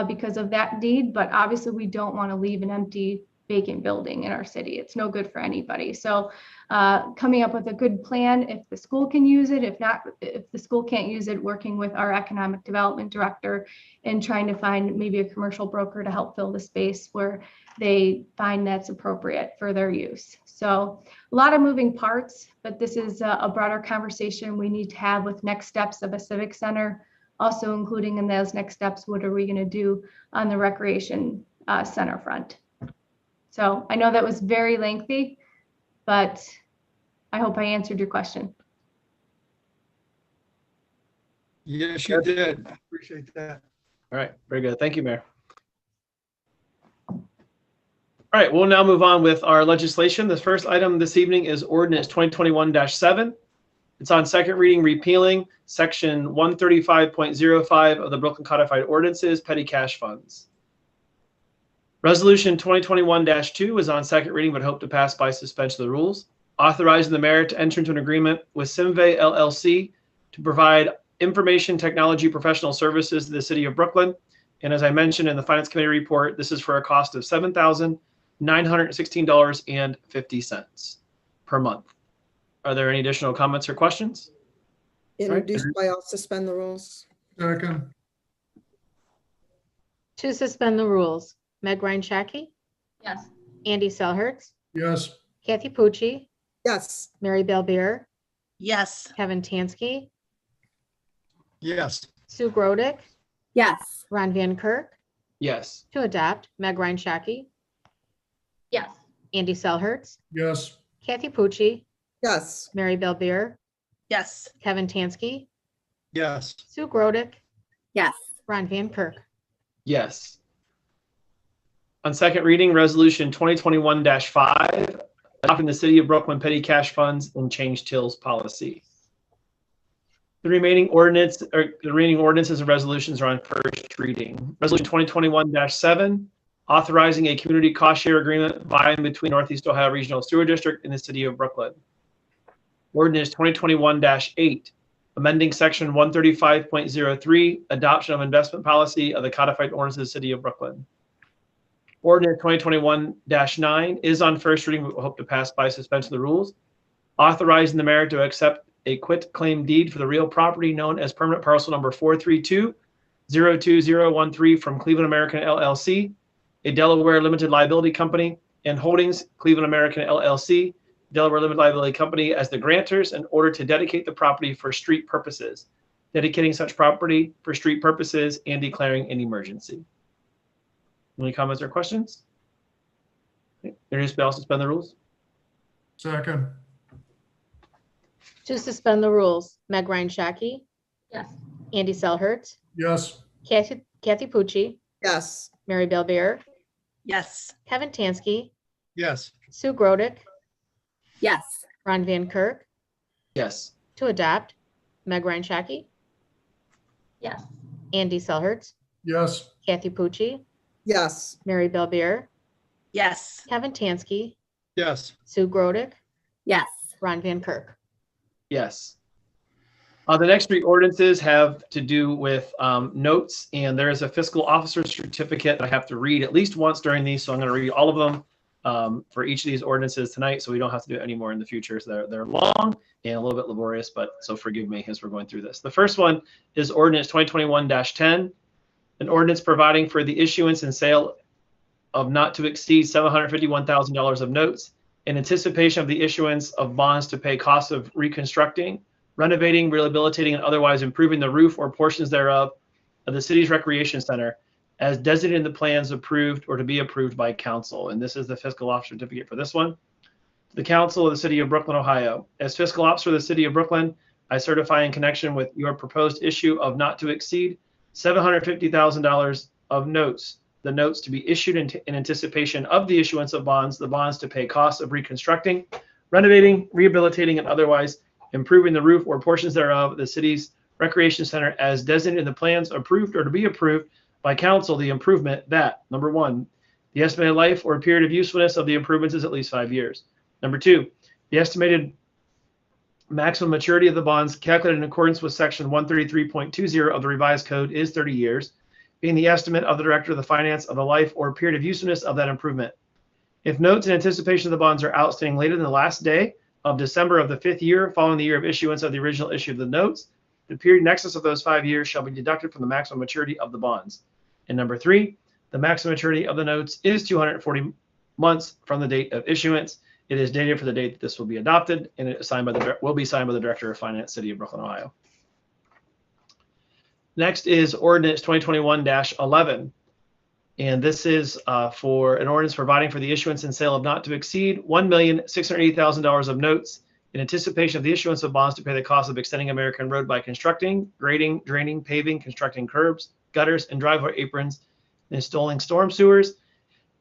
because of that deed, but obviously we don't want to leave an empty vacant building in our city. It's no good for anybody. So coming up with a good plan if the school can use it. If not, if the school can't use it, working with our economic development director and trying to find maybe a commercial broker to help fill the space where they find that's appropriate for their use. So a lot of moving parts, but this is a broader conversation we need to have with next steps of a civic center, also including in those next steps, what are we going to do on the recreation center front? So I know that was very lengthy, but I hope I answered your question. Yes, you did. I appreciate that. All right, very good. Thank you, Mayor. All right, we'll now move on with our legislation. The first item this evening is Ordinance 2021-7. It's on second reading, repealing Section 135.05 of the Brooklyn Codified Ordinances, petty cash funds. Resolution 2021-2 is on second reading, but hope to pass by suspension of the rules, authorizing the mayor to enter into an agreement with Simvey LLC to provide information technology professional services to the city of Brooklyn. And as I mentioned in the Finance Committee report, this is for a cost of $7,916.50 per month. Are there any additional comments or questions? Introduced by all, suspend the rules. Second. To suspend the rules, Meg Ryan Shaki, Yes. Andy Selhertz, Yes. Kathy Pucci, Yes. Mary Bellbeer, Yes. Kevin Tansky, Yes. Sue Grodick, Yes. Ron Van Kirk. Yes. To adopt, Meg Ryan Shaki, Yes. Andy Selhertz, Yes. Kathy Pucci, Yes. Mary Bellbeer, Yes. Kevin Tansky, Yes. Sue Grodick, Yes. Ron Van Kirk. Yes. On second reading, Resolution 2021-5, adopting the City of Brooklyn petty cash funds and change tills policy. The remaining ordinances and resolutions are on first reading. Resolution 2021-7, authorizing a community cost share agreement by and between Northeast Ohio Regional Sewer District and the City of Brooklyn. Ordinance 2021-8, amending Section 135.03, adoption of investment policy of the Codified Ordinances of the City of Brooklyn. Ordinance 2021-9 is on first reading, but we hope to pass by suspension of the rules, authorizing the mayor to accept a quit claim deed for the real property known as permanent parcel number 432-02013 from Cleveland American LLC, a Delaware limited liability company, and Holdings Cleveland American LLC, Delaware limited liability company, as the grantors in order to dedicate the property for street purposes, dedicating such property for street purposes and declaring an emergency. Any comments or questions? Introduce by all, suspend the rules. Second. To suspend the rules, Meg Ryan Shaki, Yes. Andy Selhertz, Yes. Kathy Pucci, Yes. Mary Bellbeer, Yes. Kevin Tansky, Yes. Sue Grodick, Yes. Ron Van Kirk. Yes. To adopt, Meg Ryan Shaki, Yes. Andy Selhertz, Yes. Kathy Pucci, yes, Mary Bellbeer, Yes. Kevin Tansky, Yes. Sue Grodick, Yes. Ron Van Kirk. Yes. The next three ordinances have to do with notes, and there is a fiscal officer certificate that I have to read at least once during these, so I'm going to read all of them for each of these ordinances tonight, so we don't have to do it anymore in the future. So they're long and a little bit laborious, but so forgive me as we're going through this. The first one is Ordinance 2021-10, an ordinance providing for the issuance and sale of not to exceed $751,000 of notes in anticipation of the issuance of bonds to pay costs of reconstructing, renovating, rehabilitating, and otherwise improving the roof or portions thereof of the city's recreation center as designated in the plans approved or to be approved by council. And this is the fiscal officer certificate for this one. The council of the city of Brooklyn, Ohio. As fiscal officer of the city of Brooklyn, I certify in connection with your proposed issue of not to exceed $750,000 of notes, the notes to be issued in anticipation of the issuance of bonds, the bonds to pay costs of reconstructing, renovating, rehabilitating, and otherwise improving the roof or portions thereof of the city's recreation center as designated in the plans approved or to be approved by council, the improvement that, number one, the estimated life or period of usefulness of the improvements is at least 5 years. Number two, the estimated maximum maturity of the bonds calculated in accordance with section 133.20 of the revised code is 30 years, being the estimate of the director of the finance of the life or period of usefulness of that improvement. If notes in anticipation of the bonds are outstanding later than the last day of December of the 5th year following the year of issuance of the original issue of the notes, the period in excess of those 5 years shall be deducted from the maximum maturity of the bonds. And number three, the maximum maturity of the notes is 240 months from the date of issuance. It is dated for the date that this will be adopted, and it is signed by will be signed by the Director of Finance, City of Brooklyn, Ohio. Next is Ordinance 2021-11. And this is for an ordinance providing for the issuance and sale of not to exceed $1,680,000 of notes in anticipation of the issuance of bonds to pay the cost of extending American Road by constructing, grading, draining, paving, constructing curbs, gutters, and driveway aprons, installing storm sewers,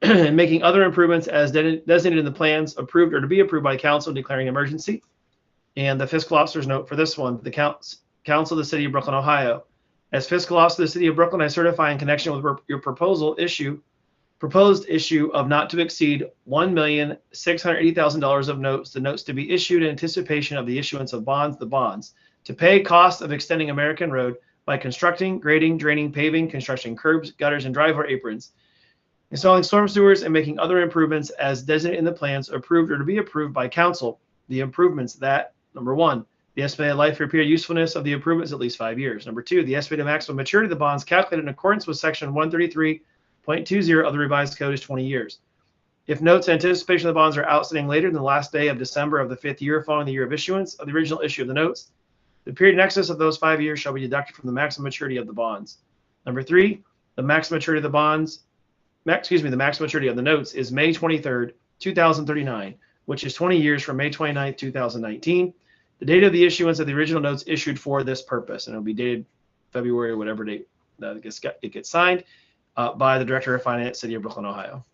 and making other improvements as designated in the plans approved or to be approved by council declaring emergency. And the fiscal officer's note for this one, the council of the city of Brooklyn, Ohio. As fiscal officer of the city of Brooklyn, I certify in connection with your proposed issue of not to exceed $1,680,000 of notes, the notes to be issued in anticipation of the issuance of bonds, the bonds, to pay costs of extending American Road by constructing, grading, draining, paving, constructing curbs, gutters, and driveway aprons, installing storm sewers, and making other improvements as designated in the plans approved or to be approved by council. The improvements that, number one, the estimated life or period usefulness of the improvements is at least 5 years. Number two, the estimated maximum maturity of the bonds calculated in accordance with section 133.20 of the revised code is 20 years. If notes in anticipation of the bonds are outstanding later than the last day of December of the 5th year following the year of issuance of the original issue of the notes, the period in excess of those 5 years shall be deducted from the maximum maturity of the bonds. Number three, the maximum maturity of the bonds, the maximum maturity of the notes is May 23rd, 2039, which is 20 years from May 29th, 2019. The date of the issuance of the original notes issued for this purpose, and it'll be dated February or whatever date that it gets signed by the Director of Finance, City of Brooklyn, Ohio.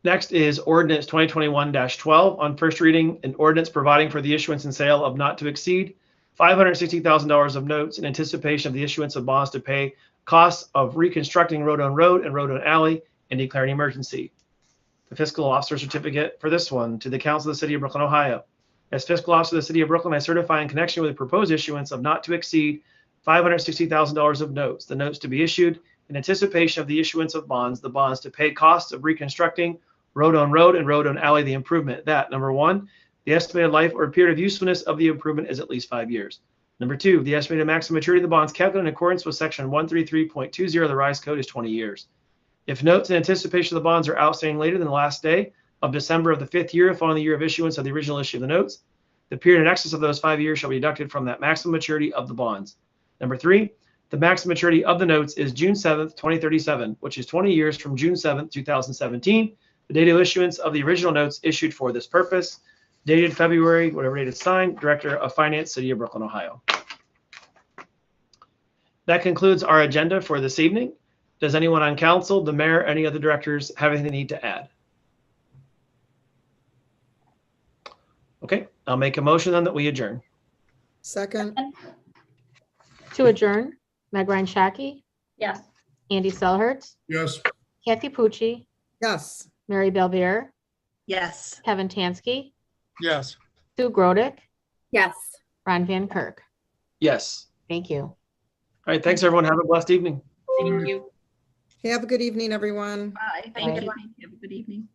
Next is Ordinance 2021-12 on first reading, an ordinance providing for the issuance and sale of not to exceed $560,000 of notes in anticipation of the issuance of bonds to pay costs of reconstructing road-on road and road-on alley and declaring emergency. The fiscal officer certificate for this one to the council of the city of Brooklyn, Ohio. As fiscal officer of the city of Brooklyn, I certify in connection with the proposed issuance of not to exceed $560,000 of notes, the notes to be issued in anticipation of the issuance of bonds, the bonds to pay costs of reconstructing road on road and road on alley, the improvement that, number one, the estimated life or period of usefulness of the improvement is at least 5 years. Number two, the estimated maximum maturity of the bonds calculated in accordance with section 133.20 of the revised code is 20 years. If notes in anticipation of the bonds are outstanding later than the last day of December of the 5th year following the year of issuance of the original issue of the notes, the period in excess of those 5 years shall be deducted from that maximum maturity of the bonds. Number three, the maximum maturity of the notes is June 7th, 2037, which is 20 years from June 7th, 2017, the date of issuance of the original notes issued for this purpose, dated February, whatever date it's signed, Director of Finance, City of Brooklyn, Ohio. that concludes our agenda for this evening. Does anyone on council, the mayor, any other directors have anything they need to add? Okay, I'll make a motion then that we adjourn. Second, To adjourn, Meg Ryan Shaki, Yes. Andy Selhertz, Yes. Kathy Pucci, yes. Mary Belvier, Yes. Kevin Tansky, Yes. Sue Grodick, Yes. Ron Van Kirk. Yes. Thank you. All right, thanks everyone. Have a blessed evening. Thank you. Have a good evening, everyone. Bye. Bye. Thank you. Have a good evening.